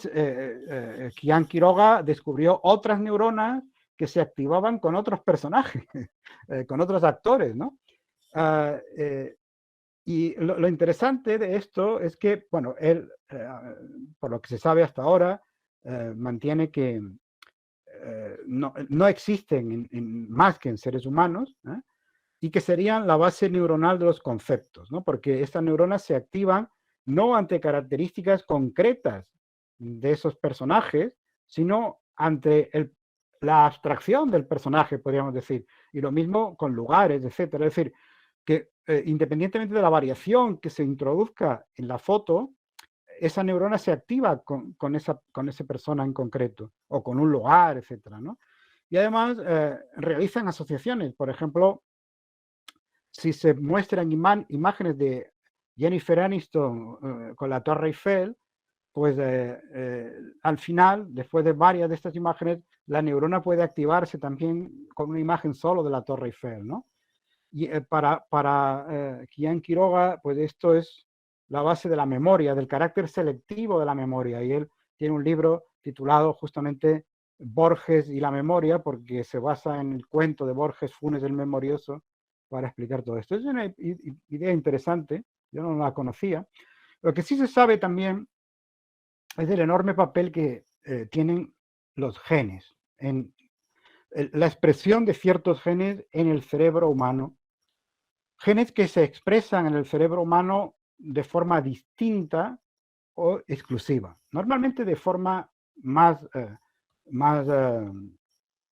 Kian Quiroga descubrió otras neuronas que se activaban con otros personajes, con otros actores, ¿no? Y lo interesante de esto es que, bueno, él, por lo que se sabe hasta ahora, mantiene que no existen más que en seres humanos, y que serían la base neuronal de los conceptos, ¿no? Porque estas neuronas se activan no ante características concretas de esos personajes, sino ante la abstracción del personaje, podríamos decir. Y lo mismo con lugares, etcétera. Es decir, que independientemente de la variación que se introduzca en la foto, esa neurona se activa con esa persona en concreto, o con un lugar, etcétera, ¿no? Y además realizan asociaciones. Por ejemplo, si se muestran imágenes de Jennifer Aniston con la Torre Eiffel, pues al final, después de varias de estas imágenes, la neurona puede activarse también con una imagen solo de la Torre Eiffel, ¿no? Y para Kian Quiroga, pues esto es la base de la memoria, del carácter selectivo de la memoria. Y él tiene un libro titulado justamente Borges y la memoria, porque se basa en el cuento de Borges, Funes el Memorioso, para explicar todo esto. Es una idea interesante, yo no la conocía. Lo que sí se sabe también es el enorme papel que tienen los genes, en la expresión de ciertos genes en el cerebro humano, genes que se expresan en el cerebro humano de forma distinta o exclusiva, normalmente de forma más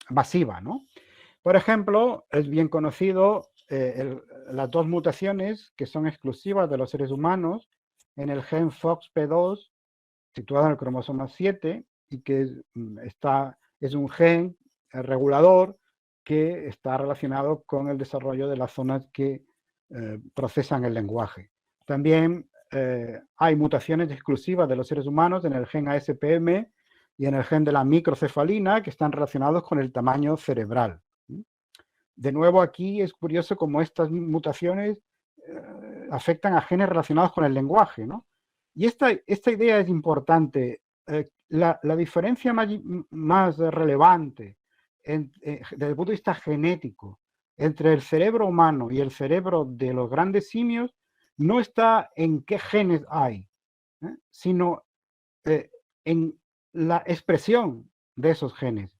masiva, ¿no? Por ejemplo, es bien conocido las dos mutaciones que son exclusivas de los seres humanos en el gen FOXP2, situado en el cromosoma 7, y que es un gen regulador que está relacionado con el desarrollo de las zonas que procesan el lenguaje. También hay mutaciones exclusivas de los seres humanos en el gen ASPM y en el gen de la microcefalina que están relacionados con el tamaño cerebral. De nuevo, aquí es curioso cómo estas mutaciones afectan a genes relacionados con el lenguaje, ¿no? Y esta idea es importante. La diferencia más relevante desde el punto de vista genético entre el cerebro humano y el cerebro de los grandes simios no está en qué genes hay, sino en la expresión de esos genes.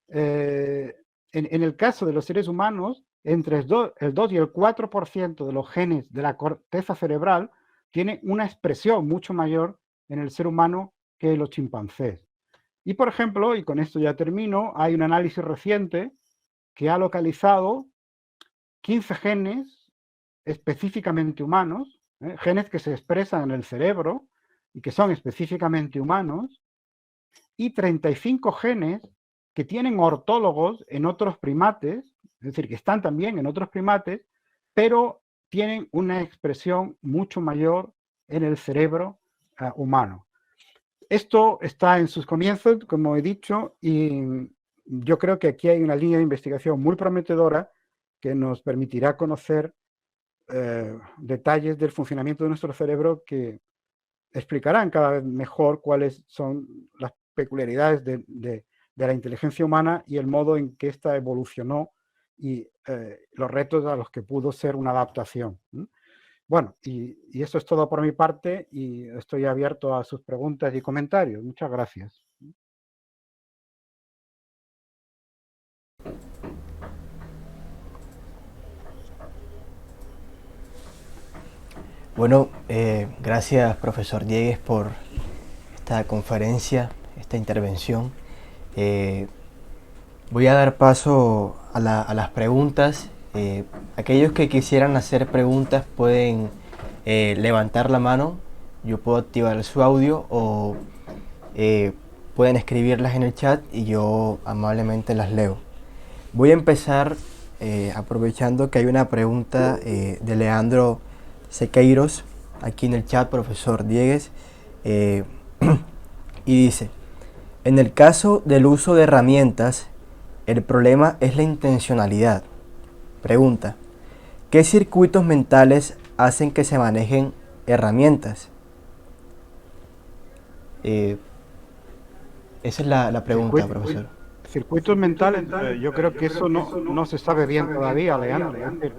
En el caso de los seres humanos, entre el 2 y el 4% de los genes de la corteza cerebral tienen una expresión mucho mayor en el ser humano que los chimpancés. Y por ejemplo, y con esto ya termino, hay un análisis reciente que ha localizado 15 genes específicamente humanos, genes que se expresan en el cerebro y que son específicamente humanos, y 35 genes que tienen ortólogos en otros primates, es decir, que están también en otros primates, pero tienen una expresión mucho mayor en el cerebro humano. Esto está en sus comienzos, como he dicho, y yo creo que aquí hay una línea de investigación muy prometedora que nos permitirá conocer detalles del funcionamiento de nuestro cerebro que explicarán cada vez mejor cuáles son las peculiaridades de la inteligencia humana y el modo en que ésta evolucionó y los retos a los que pudo ser una adaptación. Bueno, y eso es todo por mi parte y estoy abierto a sus preguntas y comentarios. Muchas gracias. Bueno, gracias profesor Diegues por esta conferencia, esta intervención. Voy a dar paso a las preguntas. Aquellos que quisieran hacer preguntas pueden levantar la mano, yo puedo activar su audio o pueden escribirlas en el chat y yo amablemente las leo. Voy a empezar aprovechando que hay una pregunta de Leandro Sequeiros aquí en el chat, profesor Diegues, y dice: en el caso del uso de herramientas, el problema es la intencionalidad. Pregunta: ¿qué circuitos mentales hacen que se manejen herramientas? Esa es la pregunta, profesor. Circuitos mentales, yo creo que eso no se sabe bien todavía, Leandro. Es decir,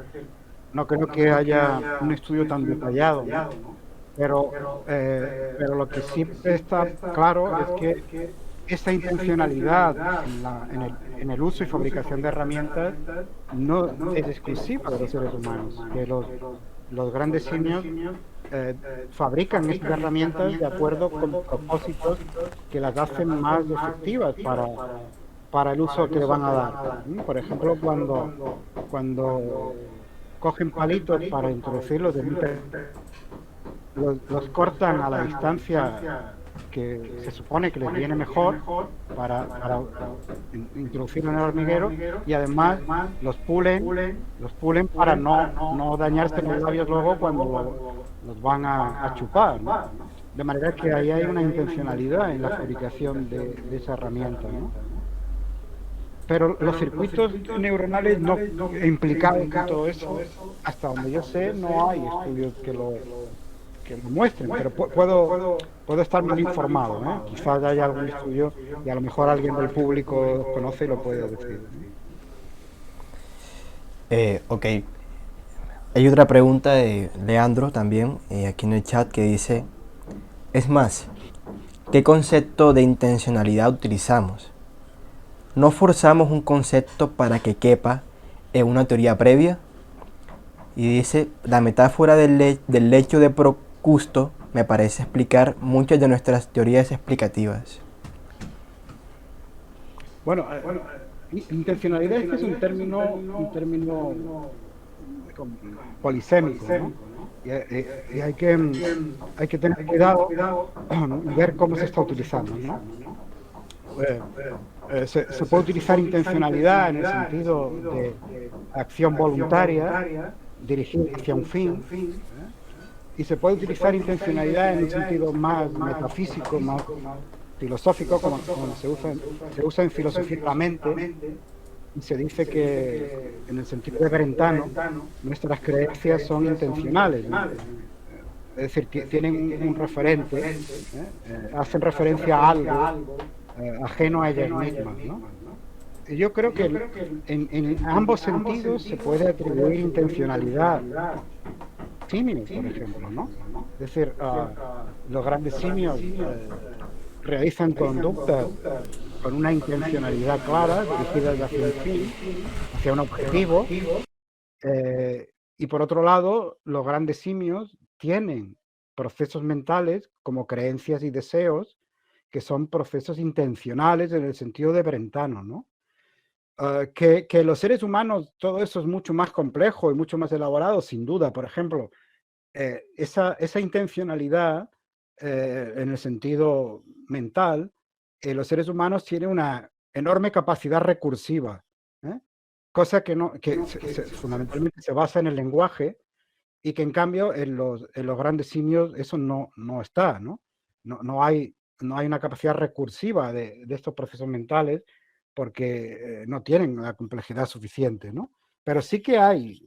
no creo que haya un estudio tan detallado, ¿no? Pero lo que sí está claro es que esa intencionalidad en el uso y fabricación de herramientas no es exclusiva de los seres humanos, que los grandes simios fabrican estas herramientas de acuerdo con propósitos que las hacen más efectivas para el uso que le van a dar. Por ejemplo, cuando cogen palitos para introducirlos los cortan a la distancia que se supone que les viene mejor para introducirlo en el hormiguero, y además los pulen para no dañarse los labios luego cuando los van a chupar, ¿no? De manera que ahí hay una intencionalidad en la fabricación de esa herramienta, ¿no? Pero los circuitos neuronales no implicados en todo eso, hasta donde yo sé, no hay estudios que lo muestren, pero puedo estar mal informado, ¿eh? Quizás haya algún estudio y a lo mejor alguien del público los conoce y lo puede decir. Ok. Hay otra pregunta de Leandro también, aquí en el chat, que dice: es más, ¿qué concepto de intencionalidad utilizamos? ¿No forzamos un concepto para que quepa en una teoría previa? Y dice: la metáfora del lecho de Procusto me parece explicar muchas de nuestras teorías explicativas. Bueno, intencionalidad es un término polisémico, ¿no? Y hay que tener cuidado y ver cómo se está utilizando, ¿no? Se puede utilizar intencionalidad en el sentido de acción voluntaria dirigida hacia un fin, y se puede utilizar intencionalidad en un sentido más metafísico, más filosófico, como se usa en filosofía de la mente, y se dice que, en el sentido de Brentano, nuestras creencias son intencionales, es decir, tienen un referente, hacen referencia a algo ajeno a ellas mismas, ¿no? Y yo creo que en ambos sentidos se puede atribuir intencionalidad. Simios, por ejemplo, ¿no? Es decir, los grandes simios realizan conductas con una intencionalidad clara, dirigidas hacia un fin, hacia un objetivo, y por otro lado, los grandes simios tienen procesos mentales como creencias y deseos que son procesos intencionales en el sentido de Brentano, ¿no? Que los seres humanos, todo eso es mucho más complejo y mucho más elaborado, sin duda. Por ejemplo, esa intencionalidad, en el sentido mental, los seres humanos tienen una enorme capacidad recursiva, ¿eh? Cosa que, no, que fundamentalmente se basa en el lenguaje y que en cambio en los grandes simios eso no está, ¿no? No hay una capacidad recursiva de estos procesos mentales porque no tienen la complejidad suficiente, ¿no? Pero sí que hay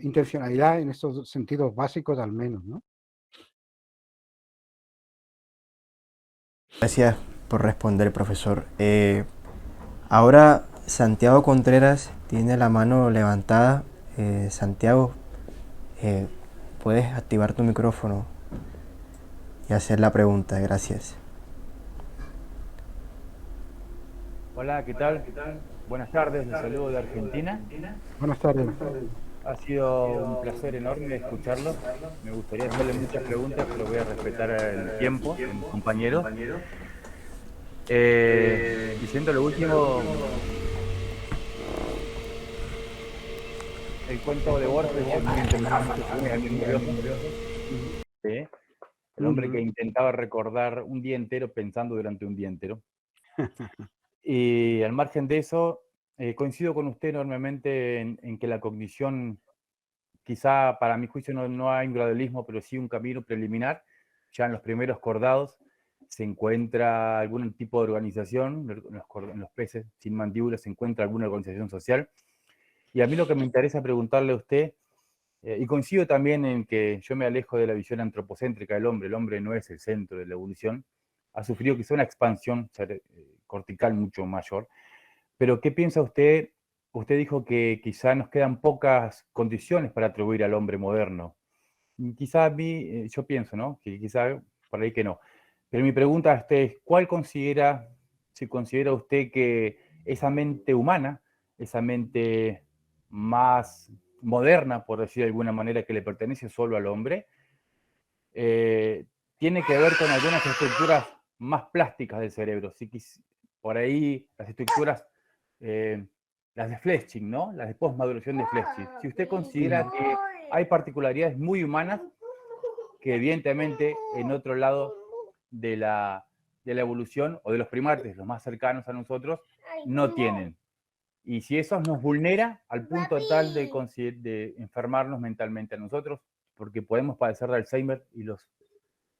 intencionalidad en estos sentidos básicos al menos, ¿no? Gracias por responder, profesor. Ahora Santiago Contreras tiene la mano levantada. Santiago, eh, puedes activar tu micrófono y hacer la pregunta. Gracias. Hola, ¿qué tal? Buenas tardes, les saludo de Argentina. Buenas tardes. Ha sido un placer enorme escucharlo. Me gustaría hacerle muchas preguntas, pero voy a respetar el tiempo de mis compañeros. Diciendo lo último, el cuento de Borges es muy interesante, muy curioso. ¿Sí? El hombre que intentaba recordar un día entero pensando durante un día entero. Y al margen de eso, coincido con usted enormemente en que la cognición, quizá para mi juicio no hay un gradualismo, pero sí un camino preliminar. Ya en los primeros cordados se encuentra algún tipo de organización, en los peces sin mandíbulas se encuentra alguna organización social. Y a mí lo que me interesa preguntarle a usted, y coincido también en que yo me alejo de la visión antropocéntrica del hombre, el hombre no es el centro de la evolución, ha sufrido quizá una expansión cortical mucho mayor, pero ¿qué piensa usted? Usted dijo que quizá nos quedan pocas condiciones para atribuir al hombre moderno. Quizá a mí, yo pienso, ¿no? Que quizá por ahí que no. Pero mi pregunta a usted es, si considera usted que esa mente humana, esa mente más moderna, por decir de alguna manera, que le pertenece solo al hombre, tiene que ver con algunas estructuras más plásticas del cerebro? Si por ahí las estructuras, las de Fletching, ¿no? Las de postmaduración de Fletching. Si usted considera que hay particularidades muy humanas que evidentemente en otro lado de la evolución o de los primates, los más cercanos a nosotros, no tienen. Y si eso nos vulnera al punto tal de enfermarnos mentalmente a nosotros, porque podemos padecer de Alzheimer y los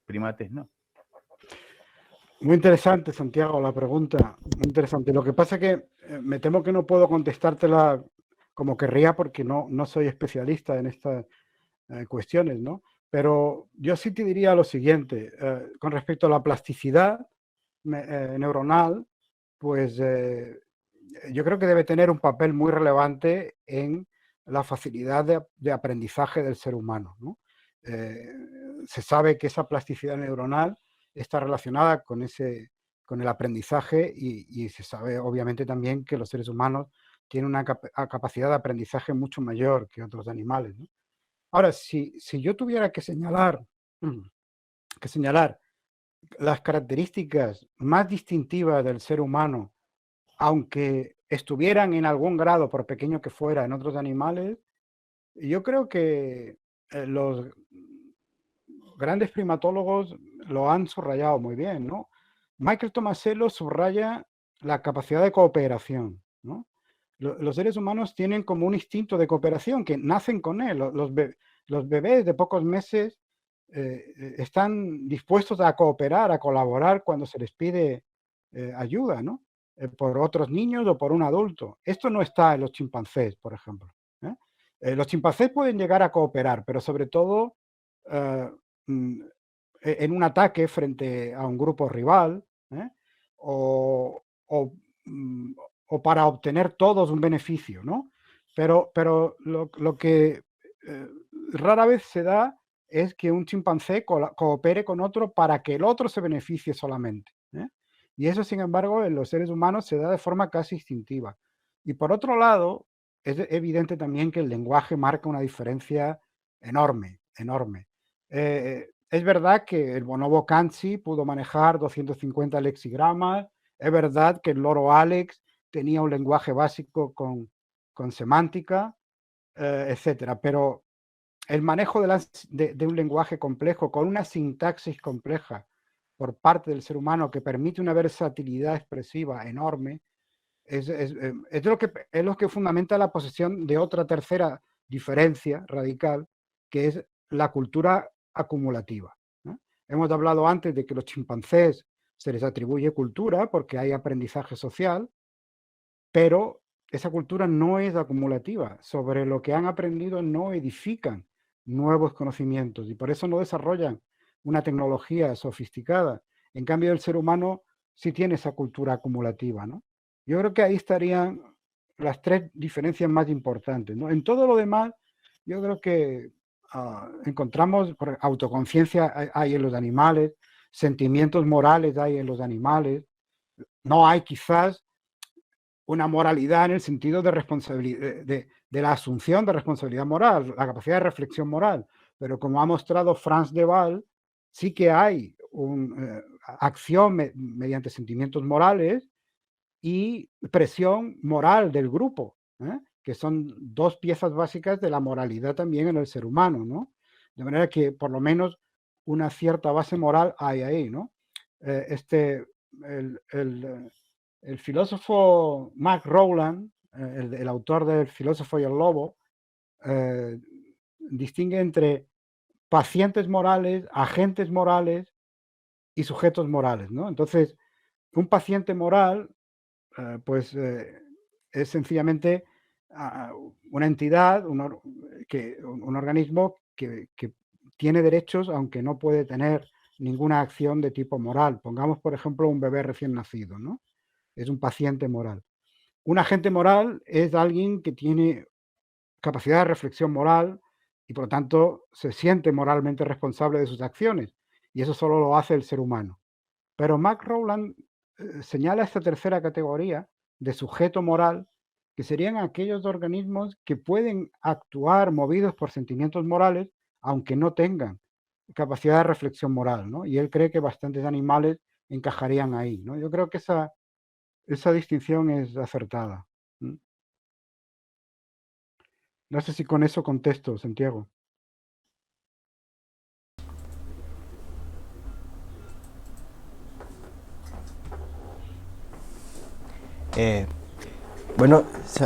primates no. Muy interesante, Santiago, la pregunta. Muy interesante. Lo que pasa es que me temo que no puedo contestártela como querría porque no soy especialista en estas cuestiones, ¿no? Pero yo sí te diría lo siguiente, con respecto a la plasticidad neuronal, pues yo creo que debe tener un papel muy relevante en la facilidad de aprendizaje del ser humano, ¿no? Se sabe que esa plasticidad neuronal está relacionada con el aprendizaje y se sabe obviamente también que los seres humanos tienen una capacidad de aprendizaje mucho mayor que otros animales, ¿no? Ahora, si yo tuviera que señalar las características más distintivas del ser humano, aunque estuvieran en algún grado, por pequeño que fuera, en otros animales, yo creo que los grandes primatólogos lo han subrayado muy bien, ¿no? Michael Tomasello subraya la capacidad de cooperación, ¿no? Los seres humanos tienen como un instinto de cooperación que nacen con él. Los bebés de pocos meses están dispuestos a cooperar, a colaborar cuando se les pide ayuda, ¿no? por otros niños o por un adulto. Esto no está en los chimpancés, por ejemplo. Los chimpancés pueden llegar a cooperar, pero sobre todo mm, en un ataque frente a un grupo rival, ¿eh? o, o, mm, o para obtener todos un beneficio, ¿no? Pero lo que rara vez se da es que un chimpancé coopere con otro para que el otro se beneficie solamente. Y eso, sin embargo, en los seres humanos se da de forma casi instintiva. Y por otro lado, es evidente también que el lenguaje marca una diferencia enorme, enorme. Es verdad que el bonobo Kanzi pudo manejar 250 lexigramas, es verdad que el loro Alex tenía un lenguaje básico con semántica, etcétera, pero el manejo de un lenguaje complejo con una sintaxis compleja por parte del ser humano que permite una versatilidad expresiva enorme, es lo que fundamenta la posesión de otra tercera diferencia radical, que es la cultura acumulativa, ¿no? Hemos hablado antes de que los chimpancés se les atribuye cultura porque hay aprendizaje social, pero esa cultura no es acumulativa. Sobre lo que han aprendido no edifican nuevos conocimientos y por eso no desarrollan una tecnología sofisticada. En cambio, el ser humano sí tiene esa cultura acumulativa, ¿no? Yo creo que ahí estarían las tres diferencias más importantes, ¿no? En todo lo demás, yo creo que encontramos autoconciencia hay en los animales, sentimientos morales hay en los animales, no hay quizás una moralidad en el sentido de responsabilidad, de la asunción de responsabilidad moral, la capacidad de reflexión moral. Pero como ha mostrado Franz de Waal, sí que hay una acción mediante sentimientos morales y presión moral del grupo, que son dos piezas básicas de la moralidad también en el ser humano, ¿no? De manera que por lo menos una cierta base moral hay ahí, ¿no? El, el filósofo Mark Rowland, el autor del Filósofo y el Lobo, distingue entre pacientes morales, agentes morales y sujetos morales, ¿no? Entonces, un paciente moral, pues es sencillamente una entidad, un organismo que tiene derechos, aunque no puede tener ninguna acción de tipo moral. Pongamos, por ejemplo, un bebé recién nacido, ¿no? Es un paciente moral. Un agente moral es alguien que tiene capacidad de reflexión moral y por lo tanto se siente moralmente responsable de sus acciones. Y eso solo lo hace el ser humano. Pero Mark Rowland señala esta tercera categoría de sujeto moral, que serían aquellos organismos que pueden actuar movidos por sentimientos morales, aunque no tengan capacidad de reflexión moral, ¿no? Y él cree que bastantes animales encajarían ahí, ¿no? Yo creo que esa distinción es acertada. No sé si con eso contesto, Santiago. Bueno,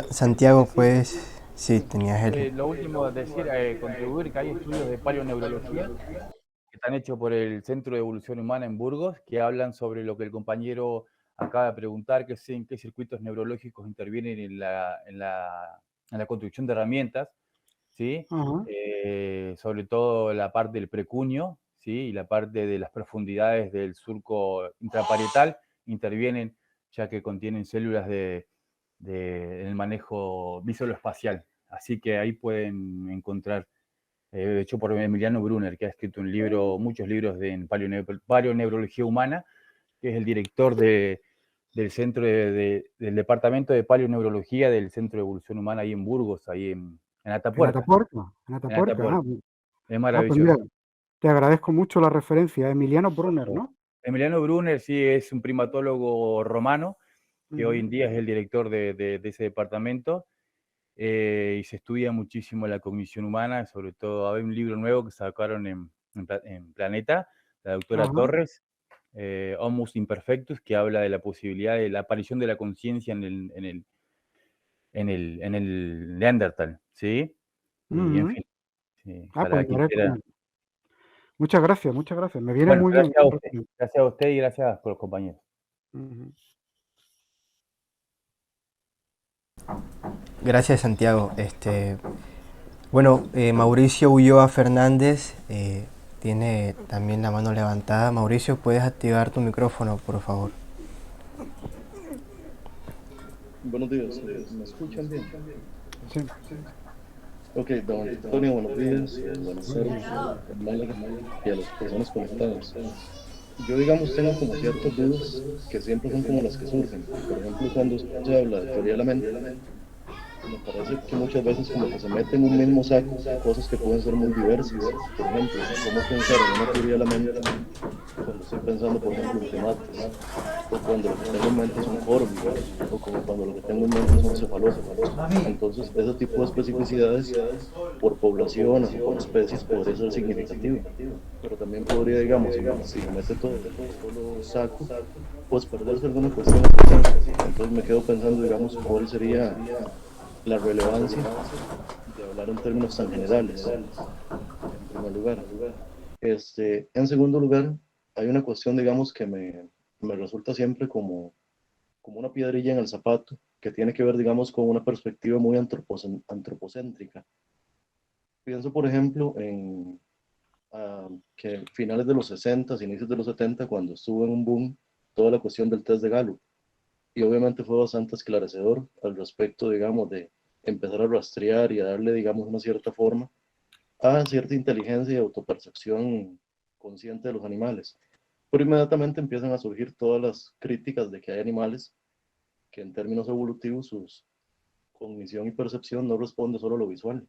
Santiago, pues sí, tenías Lo último a decir, contribuir que hay estudios de paleoneurología que están hechos por el Centro de Evolución Humana en Burgos, que hablan sobre lo que el compañero acaba de preguntar, que es en qué circuitos neurológicos intervienen en la construcción de herramientas, ¿sí? Sobre todo la parte del precuño, ¿sí? Y la parte de las profundidades del surco intraparietal intervienen, ya que contienen células del manejo visualoespacial. Así que ahí pueden encontrar, hecho por Emiliano Brunner, que ha escrito un libro, muchos libros en paleoneurología humana, que es el director del centro del departamento de paleoneurología del Centro de Evolución Humana ahí en Burgos, ahí en Atapuerca. En Atapuerca. Es Pues maravilloso. mira, te agradezco mucho la referencia. Emiliano Brunner, ¿no? Emiliano Brunner, sí, es un primatólogo romano, que hoy en día es el director de ese departamento, y se estudia muchísimo la cognición humana, sobre todo hay un libro nuevo que sacaron en Planeta, la doctora Torres, Homus Imperfectus, que habla de la posibilidad de la aparición de la conciencia en el Neandertal, ¿sí? Y en fin, sí, para Pues quien quiera. muchas gracias, muchas gracias. Me viene Bueno, muy bien. gracias a usted y gracias por los compañeros. Gracias, Santiago. Bueno, Mauricio Ulloa Fernández tiene también la mano levantada. Mauricio, ¿puedes activar tu micrófono, por favor? Buenos días, ¿me escuchan bien? Sí. Ok, don Antonio, buenos días, buenas tardes, en Málaga, y a las personas conectadas. Yo, digamos, tengo como ciertas dudas que siempre son como las que surgen. Por ejemplo, cuando se habla de teoría de la mente, me parece que muchas veces como que se mete en un mismo saco cosas que pueden ser muy diversas. Por ejemplo, cómo pensar en una teoría de la mente cuando estoy pensando, por ejemplo, en primates, o cuando lo que tengo en mente son córvidos, o como cuando lo que tengo en mente son cefalópodos. Entonces, ese tipo de especificidades por poblaciones o por especies podría ser significativo, pero también podría, digamos, si se mete todo en un solo saco, pues perderse alguna cuestión específica. Entonces me quedo pensando, digamos, cuál sería la relevancia de hablar en términos tan generales, en primer lugar. En segundo lugar, hay una cuestión, digamos, que me resulta siempre como una piedrilla en el zapato, que tiene que ver, digamos, con una perspectiva muy antropocéntrica. Pienso, por ejemplo, en que finales de los 60, inicios de los 70, cuando estuvo en un boom toda la cuestión del test de Gallup, y obviamente fue bastante esclarecedor al respecto, digamos, de empezar a rastrear y a darle, digamos, una cierta forma a cierta inteligencia y autopercepción consciente de los animales. Pero inmediatamente empiezan a surgir todas las críticas de que hay animales que en términos evolutivos su cognición y percepción no responde solo a lo visual.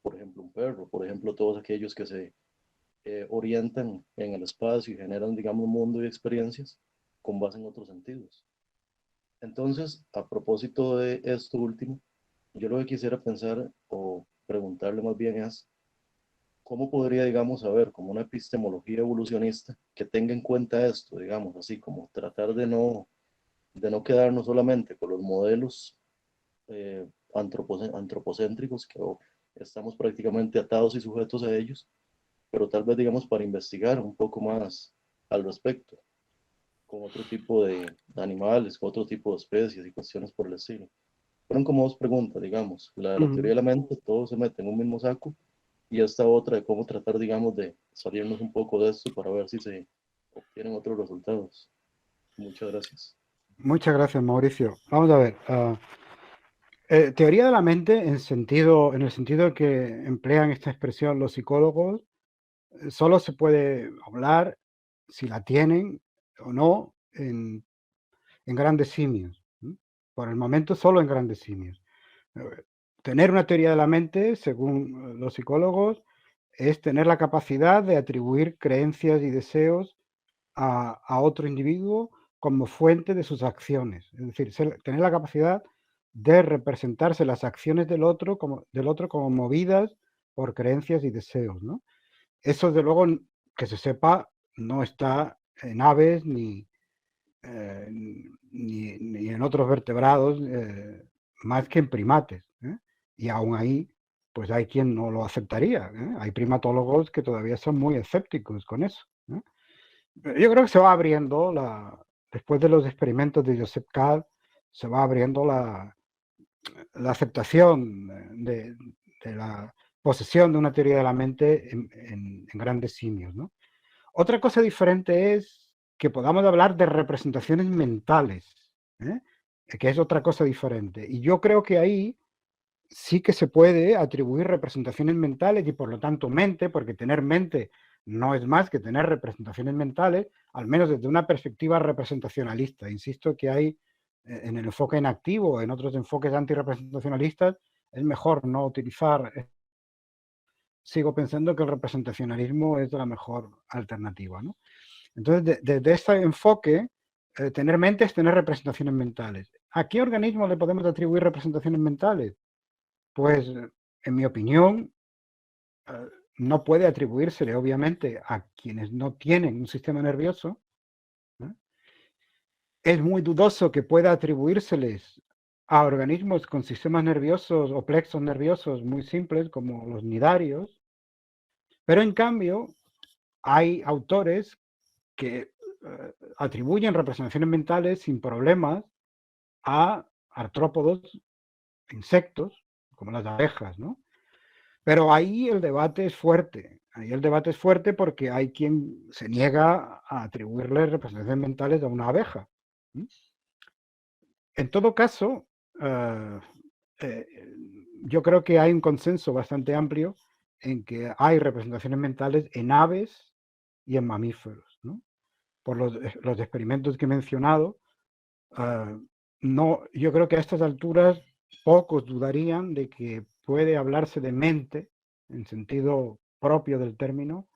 Por ejemplo, un perro, por ejemplo, todos aquellos que se orientan en el espacio y generan, digamos, un mundo y experiencias con base en otros sentidos. Entonces, a propósito de esto último, yo lo que quisiera pensar o preguntarle más bien es, ¿cómo podría, digamos, haber como una epistemología evolucionista que tenga en cuenta esto, digamos, así como tratar de no quedarnos solamente con los modelos antropocéntricos que estamos prácticamente atados y sujetos a ellos, pero tal vez, digamos, para investigar un poco más al respecto, con otro tipo de animales, con otro tipo de especies y cuestiones por el estilo? Fueron como dos preguntas, digamos. La de la teoría de la mente, todo se mete en un mismo saco, y esta otra de cómo tratar, digamos, de salirnos un poco de esto para ver si se obtienen otros resultados. Muchas gracias. Muchas gracias, Mauricio. Vamos a ver. Teoría de la mente, en el sentido que emplean esta expresión los psicólogos, solo se puede hablar, si la tienen o no, en grandes simios. Por el momento, solo en grandes simios. Tener una teoría de la mente, según los psicólogos, es tener la capacidad de atribuir creencias y deseos a otro individuo como fuente de sus acciones. Es decir, tener la capacidad de representarse las acciones del otro como movidas por creencias y deseos, ¿no? Eso, de luego, que se sepa, no está en aves ni en otros vertebrados, más que en primates. Y aún ahí, pues hay quien no lo aceptaría. Hay primatólogos que todavía son muy escépticos con eso. Yo creo que se va abriendo, después de los experimentos de Joseph K., se va abriendo la aceptación de la posesión de una teoría de la mente en grandes simios, ¿no? Otra cosa diferente es que podamos hablar de representaciones mentales, que es otra cosa diferente. Y yo creo que ahí sí que se puede atribuir representaciones mentales y por lo tanto mente, porque tener mente no es más que tener representaciones mentales, al menos desde una perspectiva representacionalista. Insisto que hay en el enfoque en activo, en otros enfoques antirrepresentacionalistas, es mejor no utilizar. Sigo pensando que el representacionalismo es la mejor alternativa, ¿no? Entonces, desde este enfoque, tener mente es tener representaciones mentales. ¿A qué organismo le podemos atribuir representaciones mentales? Pues, en mi opinión, no puede atribuírsele, obviamente, a quienes no tienen un sistema nervioso. Es muy dudoso que pueda atribuírseles a organismos con sistemas nerviosos o plexos nerviosos muy simples, como los nidarios. Pero, en cambio, hay autores que atribuyen representaciones mentales sin problemas a artrópodos insectos, como las abejas, ¿no? Pero ahí el debate es fuerte. Ahí el debate es fuerte porque hay quien se niega a atribuirle representaciones mentales a una abeja. En todo caso, eh, yo creo que hay un consenso bastante amplio en que hay representaciones mentales en aves y en mamíferos, ¿no? Por los experimentos que he mencionado, no, yo creo que a estas alturas pocos dudarían de que puede hablarse de mente, en sentido propio del término,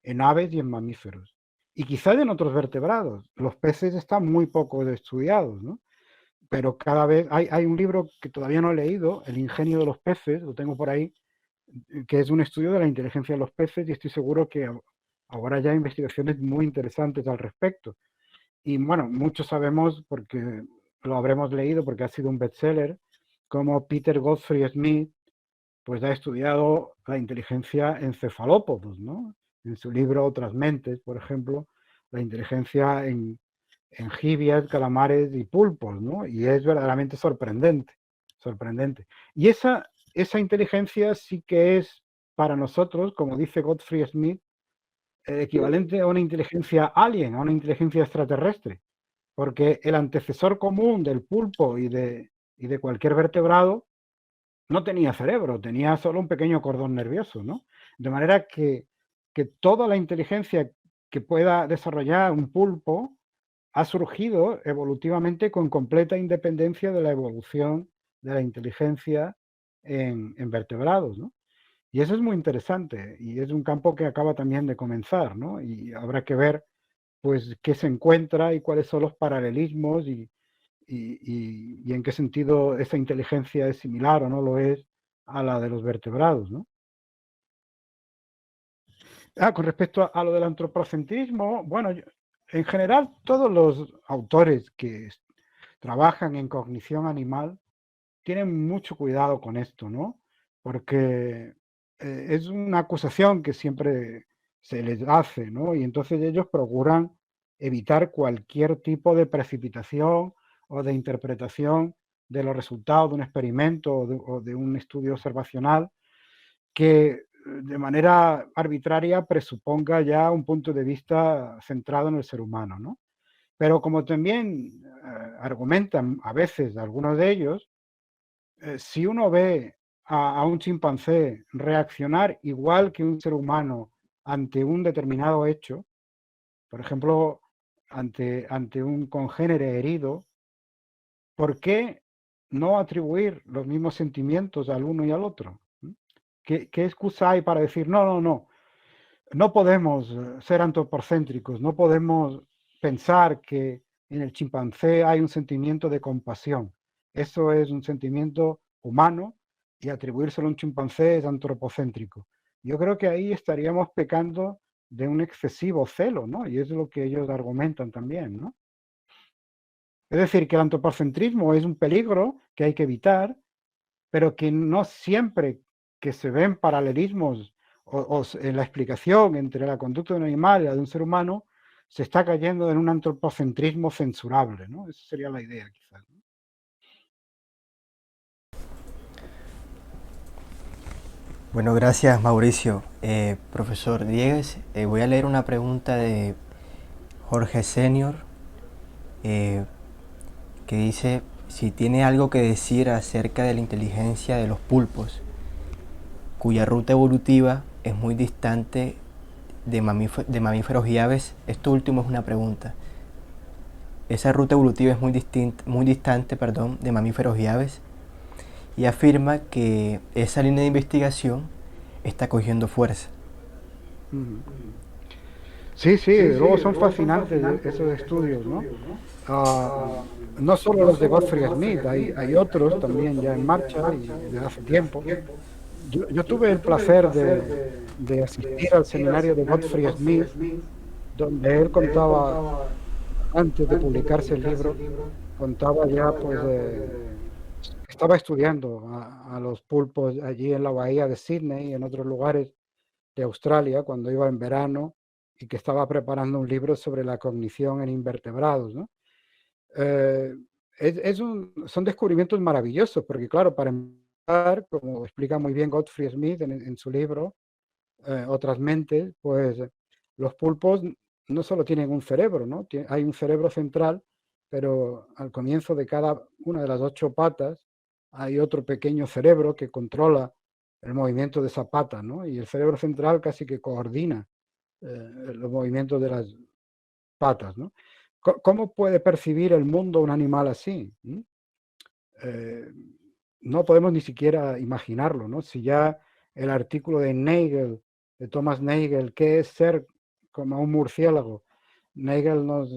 en aves y en mamíferos. Y quizás en otros vertebrados. Los peces están muy poco estudiados, ¿no? Pero cada vez hay un libro que todavía no he leído, El ingenio de los peces, lo tengo por ahí, que es un estudio de la inteligencia de los peces y estoy seguro que ahora ya hay investigaciones muy interesantes al respecto. Y bueno, muchos sabemos, porque lo habremos leído, porque ha sido un bestseller, como Peter Godfrey Smith, pues ha estudiado la inteligencia en cefalópodos, ¿no? En su libro Otras mentes, por ejemplo, la inteligencia en jibias, calamares y pulpos, ¿no? Y es verdaderamente sorprendente, sorprendente. Y esa inteligencia sí que es para nosotros, como dice Godfrey Smith, equivalente a una inteligencia alien, a una inteligencia extraterrestre, porque el antecesor común del pulpo y de cualquier vertebrado no tenía cerebro, tenía solo un pequeño cordón nervioso, ¿no? De manera que toda la inteligencia que pueda desarrollar un pulpo ha surgido evolutivamente con completa independencia de la evolución de la inteligencia en vertebrados, ¿no? Y eso es muy interesante y es un campo que acaba también de comenzar, ¿no? Y habrá que ver, pues, qué se encuentra y cuáles son los paralelismos y en qué sentido esa inteligencia es similar o no lo es a la de los vertebrados, ¿no? Con respecto a lo del antropocentrismo, bueno, en general todos los autores que trabajan en cognición animal tienen mucho cuidado con esto, ¿no? Porque es una acusación que siempre se les hace, ¿no? Y entonces ellos procuran evitar cualquier tipo de precipitación o de interpretación de los resultados de un experimento o de un estudio observacional que de manera arbitraria presuponga ya un punto de vista centrado en el ser humano, ¿no? Pero como también argumentan a veces algunos de ellos, si uno ve a un chimpancé reaccionar igual que un ser humano ante un determinado hecho, por ejemplo, ante un congénere herido, ¿por qué no atribuir los mismos sentimientos al uno y al otro? ¿Qué excusa hay para decir, no podemos ser antropocéntricos, no podemos pensar que en el chimpancé hay un sentimiento de compasión? Eso es un sentimiento humano y atribuírselo a un chimpancé es antropocéntrico. Yo creo que ahí estaríamos pecando de un excesivo celo, ¿no? Y es lo que ellos argumentan también, ¿no? Es decir, que el antropocentrismo es un peligro que hay que evitar, pero que no siempre que se ven paralelismos o en la explicación entre la conducta de un animal y la de un ser humano, se está cayendo en un antropocentrismo censurable, ¿no? Esa sería la idea, quizás, ¿no? Bueno, gracias Mauricio. Profesor Diegues, voy a leer una pregunta de Jorge Senior que dice si tiene algo que decir acerca de la inteligencia de los pulpos, cuya ruta evolutiva es muy distante de mamíferos y aves. Esto último es una pregunta. Esa ruta evolutiva es muy distante de mamíferos y aves, y afirma que esa línea de investigación está cogiendo fuerza. Sí, luego son fascinantes esos estudios, ¿no? No solo los de Godfrey Smith, hay otros también ya en marcha y desde hace tiempo. Yo tuve el placer de asistir al seminario de Godfrey Smith, donde él contaba, antes de publicarse el libro, contaba ya, pues, estaba estudiando a los pulpos allí en la bahía de Sydney y en otros lugares de Australia cuando iba en verano y que estaba preparando un libro sobre la cognición en invertebrados, ¿no? son descubrimientos maravillosos, porque claro, para empezar, como explica muy bien Gottfried Smith en su libro, Otras mentes, pues los pulpos no solo tienen un cerebro, ¿no? Hay un cerebro central, pero al comienzo de cada una de las 8 patas hay otro pequeño cerebro que controla el movimiento de esa pata, ¿no? Y el cerebro central casi que coordina los movimientos de las patas, ¿no? ¿Cómo puede percibir el mundo un animal así? No podemos ni siquiera imaginarlo, ¿no? Si ya el artículo de Nagel, de Thomas Nagel, ¿qué es ser como un murciélago? Nagel nos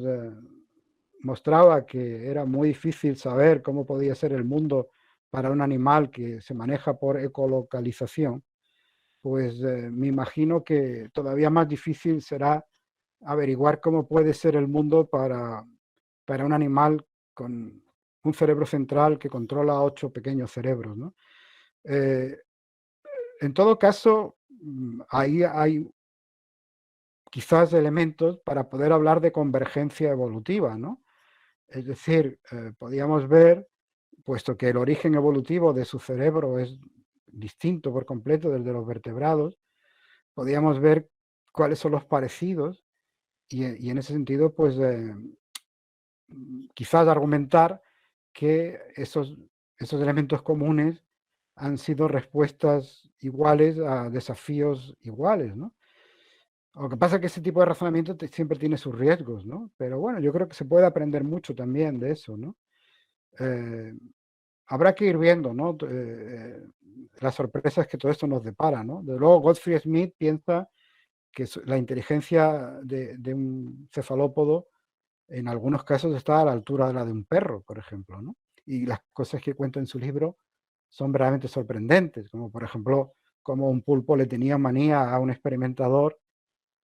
mostraba que era muy difícil saber cómo podía ser el mundo para un animal que se maneja por ecolocalización, pues me imagino que todavía más difícil será averiguar cómo puede ser el mundo para un animal con un cerebro central que controla 8 pequeños cerebros, ¿no? En todo caso, ahí hay quizás elementos para poder hablar de convergencia evolutiva, ¿no? Es decir, podríamos ver, puesto que el origen evolutivo de su cerebro es distinto por completo del de los vertebrados, podríamos ver cuáles son los parecidos y en ese sentido, pues quizás argumentar que esos elementos comunes han sido respuestas iguales a desafíos iguales, ¿no? Lo que pasa es que ese tipo de razonamiento siempre tiene sus riesgos, ¿no? Pero bueno, yo creo que se puede aprender mucho también de eso, ¿no? Habrá que ir viendo, ¿no? Las sorpresas que todo esto nos depara, ¿no? De luego, Gottfried Smith piensa que la inteligencia de un cefalópodo en algunos casos está a la altura de la de un perro, por ejemplo, ¿no? Y las cosas que cuenta en su libro son verdaderamente sorprendentes, como por ejemplo, cómo un pulpo le tenía manía a un experimentador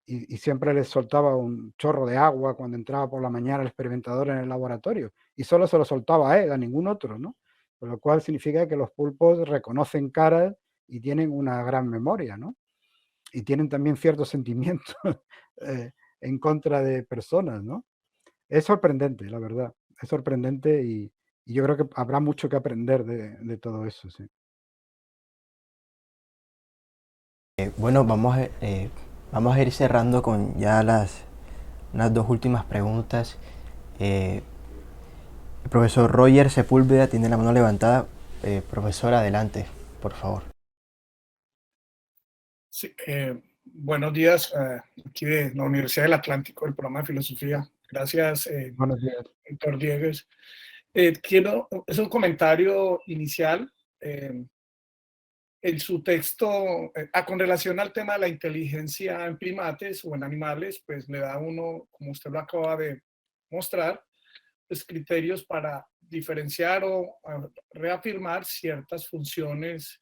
y siempre le soltaba un chorro de agua cuando entraba por la mañana el experimentador en el laboratorio, y solo se lo soltaba a él, a ningún otro, ¿no? Con lo cual significa que los pulpos reconocen caras y tienen una gran memoria, ¿no? Y tienen también ciertos sentimientos en contra de personas, ¿no? Es sorprendente, la verdad. Es sorprendente y yo creo que habrá mucho que aprender de todo eso, sí. Bueno, vamos a ir cerrando con ya unas 2 últimas preguntas. El profesor Roger Sepúlveda tiene la mano levantada. Profesor, adelante, por favor. Sí, buenos días, aquí de la Universidad del Atlántico, del programa de filosofía. Gracias, Buenos días. doctor Diegues. Es un comentario inicial. En su texto, con relación al tema de la inteligencia en primates o en animales, pues le da uno, como usted lo acaba de mostrar, pues criterios para diferenciar o reafirmar ciertas funciones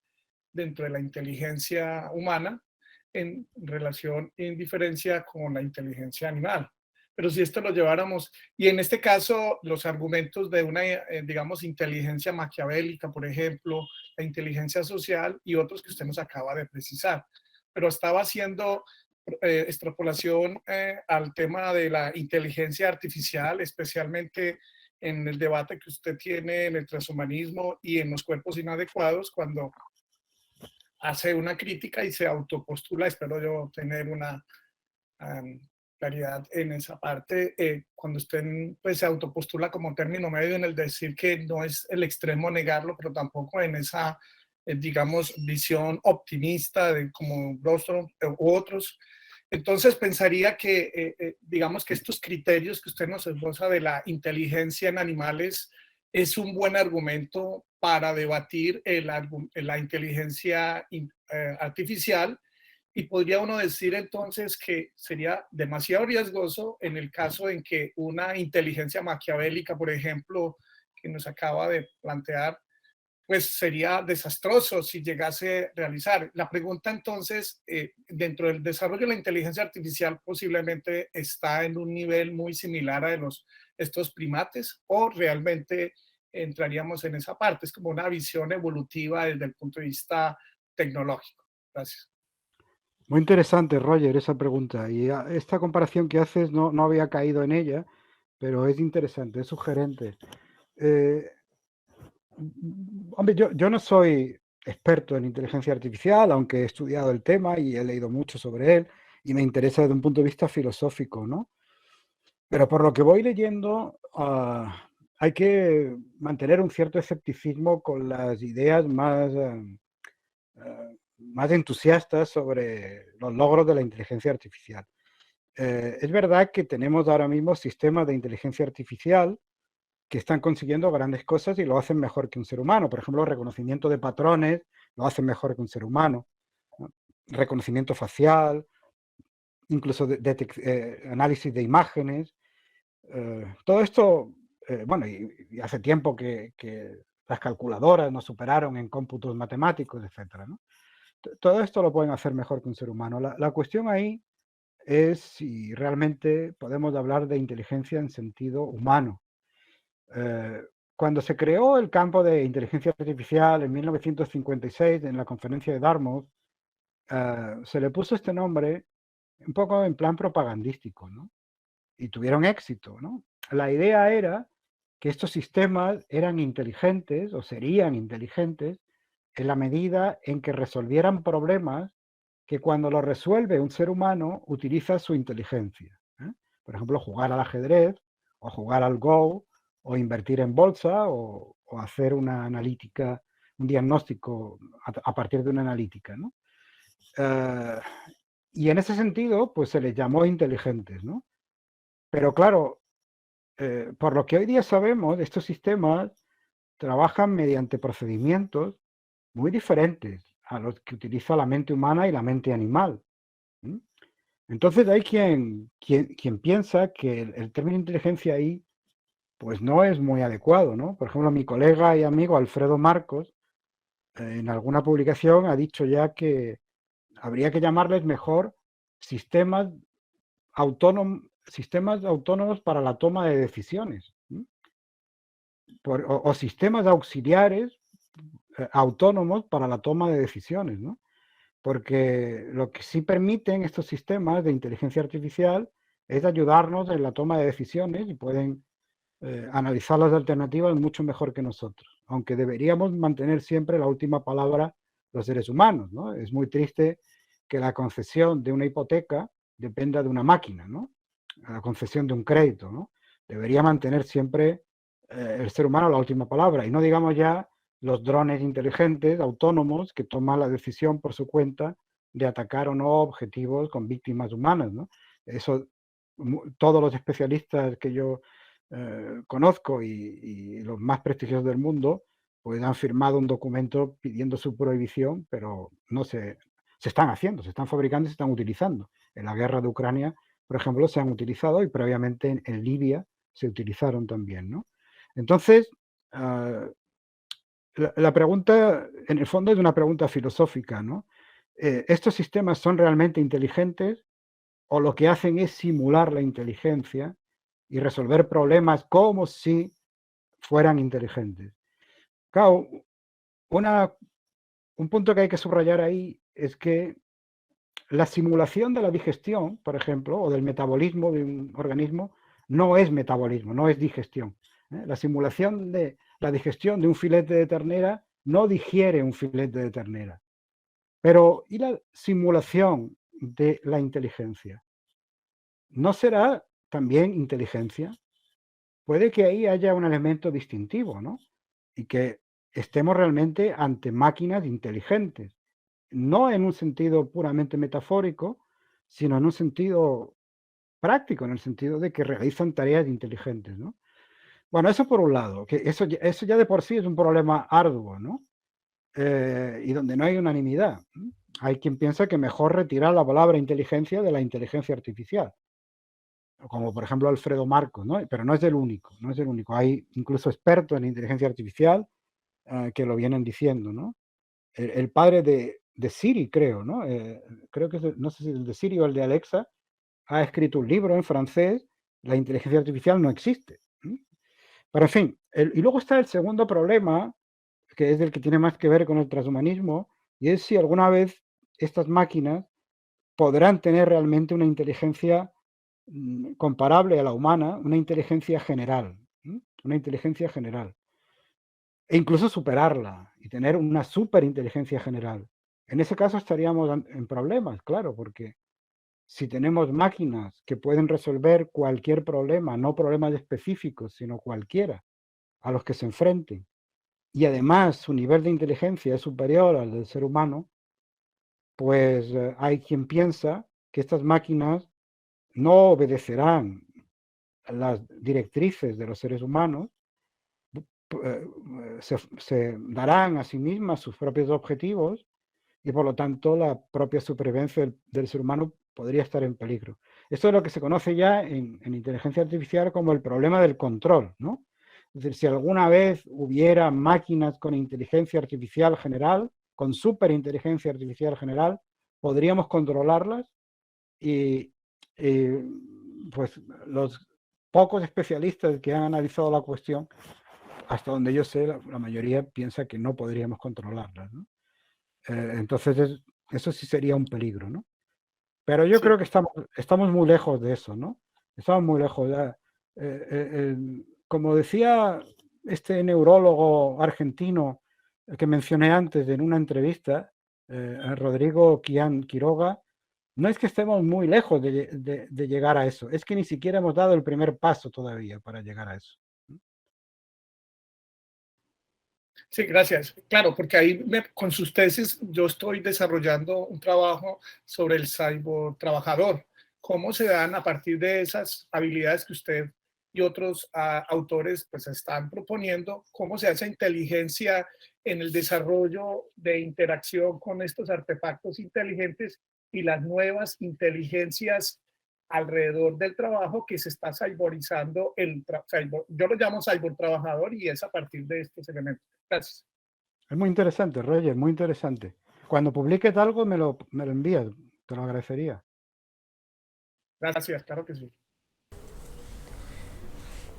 dentro de la inteligencia humana en relación, en diferencia con la inteligencia animal. Pero si esto lo lleváramos, y en este caso los argumentos de una, digamos, inteligencia maquiavélica, por ejemplo, la inteligencia social y otros que usted nos acaba de precisar, pero estaba haciendo extrapolación al tema de la inteligencia artificial, especialmente en el debate que usted tiene en el transhumanismo y en los cuerpos inadecuados, cuando hace una crítica y se autopostula. Espero yo tener una claridad en esa parte, cuando usted pues, se autopostula como término medio en el decir que no es el extremo negarlo, pero tampoco en esa, digamos, visión optimista de como Brostrom u otros. Entonces pensaría que, digamos que estos criterios que usted nos esboza de la inteligencia en animales es un buen argumento para debatir la inteligencia artificial. Y podría uno decir entonces que sería demasiado riesgoso en el caso en que una inteligencia maquiavélica, por ejemplo, que nos acaba de plantear, pues sería desastroso si llegase a realizar. La pregunta entonces, dentro del desarrollo de la inteligencia artificial, posiblemente está en un nivel muy similar a estos primates, o realmente entraríamos en esa parte. Es como una visión evolutiva desde el punto de vista tecnológico. Gracias. Muy interesante, Roger, esa pregunta. Y esta comparación que haces no había caído en ella, pero es interesante, es sugerente. Eh, hombre, yo no soy experto en inteligencia artificial, aunque he estudiado el tema y he leído mucho sobre él y me interesa desde un punto de vista filosófico, ¿no? Pero por lo que voy leyendo, hay que mantener un cierto escepticismo con las ideas más entusiastas sobre los logros de la inteligencia artificial. Es verdad que tenemos ahora mismo sistemas de inteligencia artificial que están consiguiendo grandes cosas y lo hacen mejor que un ser humano. Por ejemplo, reconocimiento de patrones lo hacen mejor que un ser humano, ¿no? Reconocimiento facial, incluso análisis de imágenes. Todo esto, bueno, y hace tiempo que las calculadoras nos superaron en cómputos matemáticos, etcétera, ¿no? Todo esto lo pueden hacer mejor que un ser humano. La cuestión ahí es si realmente podemos hablar de inteligencia en sentido humano. Cuando se creó el campo de inteligencia artificial en 1956 en la conferencia de Dartmouth, se le puso este nombre un poco en plan propagandístico, ¿no? Y tuvieron éxito, ¿no? La idea era que estos sistemas eran inteligentes o serían inteligentes en la medida en que resolvieran problemas que cuando los resuelve un ser humano utiliza su inteligencia, ¿eh? Por ejemplo, jugar al ajedrez o jugar al Go o invertir en bolsa o hacer una analítica, un diagnóstico a partir de una analítica, ¿no? Y en ese sentido, pues se les llamó inteligentes, ¿no? Pero claro, por lo que hoy día sabemos, estos sistemas trabajan mediante procedimientos muy diferentes a los que utiliza la mente humana y la mente animal. ¿Sí? Entonces hay quien piensa que el término inteligencia ahí pues no es muy adecuado, ¿no? Por ejemplo, mi colega y amigo Alfredo Marcos en alguna publicación ha dicho ya que habría que llamarles mejor sistemas autónomos para la toma de decisiones, ¿sí? O sistemas auxiliares autónomos para la toma de decisiones, ¿no? Porque lo que sí permiten estos sistemas de inteligencia artificial es ayudarnos en la toma de decisiones y pueden analizar las alternativas mucho mejor que nosotros, aunque deberíamos mantener siempre la última palabra los seres humanos, ¿no? Es muy triste que la concesión de una hipoteca dependa de una máquina, ¿no? La concesión de un crédito, ¿no? Debería mantener siempre el ser humano la última palabra y no digamos ya los drones inteligentes, autónomos, que toman la decisión por su cuenta de atacar o no objetivos con víctimas humanas, ¿no? Eso, todos los especialistas que yo conozco y los más prestigiosos del mundo, pues han firmado un documento pidiendo su prohibición, pero no se están haciendo, se están fabricando y se están utilizando. En la guerra de Ucrania, por ejemplo, se han utilizado y previamente en Libia se utilizaron también, ¿no? Entonces, la pregunta, en el fondo, es una pregunta filosófica, ¿no? ¿Estos sistemas son realmente inteligentes o lo que hacen es simular la inteligencia y resolver problemas como si fueran inteligentes? Claro, un punto que hay que subrayar ahí es que la simulación de la digestión, por ejemplo, o del metabolismo de un organismo, no es metabolismo, no es digestión. La simulación de la digestión de un filete de ternera no digiere un filete de ternera. Pero, ¿y la simulación de la inteligencia? ¿No será también inteligencia? Puede que ahí haya un elemento distintivo, ¿no? Y que estemos realmente ante máquinas inteligentes, no en un sentido puramente metafórico, sino en un sentido práctico, en el sentido de que realizan tareas inteligentes, ¿no? Bueno, eso por un lado, que eso ya de por sí es un problema arduo, ¿no? Y donde no hay unanimidad, ¿no? Hay quien piensa que mejor retirar la palabra inteligencia de la inteligencia artificial, como por ejemplo Alfredo Marcos, ¿no? Pero no es el único, no es el único. Hay incluso expertos en inteligencia artificial que lo vienen diciendo, ¿no? El padre de Siri, creo, ¿no? Creo que no sé si el de Siri o el de Alexa, ha escrito un libro en francés, La inteligencia artificial no existe. Pero en fin, y luego está el segundo problema, que es el que tiene más que ver con el transhumanismo, y es si alguna vez estas máquinas podrán tener realmente una inteligencia comparable a la humana, una inteligencia general. una inteligencia general, e incluso superarla y tener una superinteligencia general. En ese caso estaríamos en problemas, claro, porque si tenemos máquinas que pueden resolver cualquier problema, no problemas específicos, sino cualquiera, a los que se enfrenten, y además su nivel de inteligencia es superior al del ser humano, pues hay quien piensa que estas máquinas no obedecerán las directrices de los seres humanos, se darán a sí mismas sus propios objetivos y por lo tanto la propia supervivencia del ser humano podría estar en peligro. Esto es lo que se conoce ya en inteligencia artificial como el problema del control, ¿no? Es decir, si alguna vez hubiera máquinas con inteligencia artificial general, con superinteligencia artificial general, podríamos controlarlas y pues los pocos especialistas que han analizado la cuestión, hasta donde yo sé, la mayoría piensa que no podríamos controlarlas, ¿no? Entonces eso sí sería un peligro, ¿no? Pero yo creo que estamos muy lejos de eso, ¿no? Estamos muy lejos. Como decía este neurólogo argentino que mencioné antes en una entrevista, Rodrigo Quiroga, no es que estemos muy lejos de llegar a eso, es que ni siquiera hemos dado el primer paso todavía para llegar a eso. Sí, gracias. Claro, porque ahí con sus tesis yo estoy desarrollando un trabajo sobre el cyborg trabajador. ¿Cómo se dan a partir de esas habilidades que usted y otros autores pues están proponiendo? ¿Cómo se hace inteligencia en el desarrollo de interacción con estos artefactos inteligentes y las nuevas inteligencias alrededor del trabajo que se está cyborgizando yo lo llamo cyborg trabajador y es a partir de estos elementos. Gracias. Es muy interesante, Roger, muy interesante. Cuando publiques algo me lo envías, te lo agradecería. Gracias, claro que sí.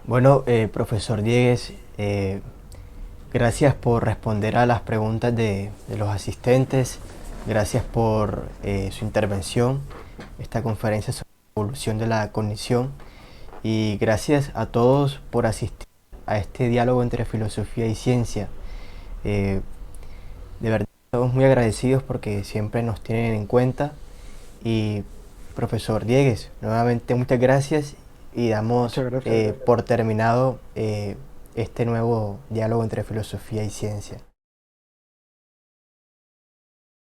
Bueno, profesor Diegues, gracias por responder a las preguntas de los asistentes, gracias por su intervención, esta conferencia sobre la evolución de la cognición, y gracias a todos por asistir a este diálogo entre filosofía y ciencia. De verdad estamos muy agradecidos porque siempre nos tienen en cuenta. Y profesor Diegues, nuevamente muchas gracias y damos por terminado este nuevo diálogo entre filosofía y ciencia.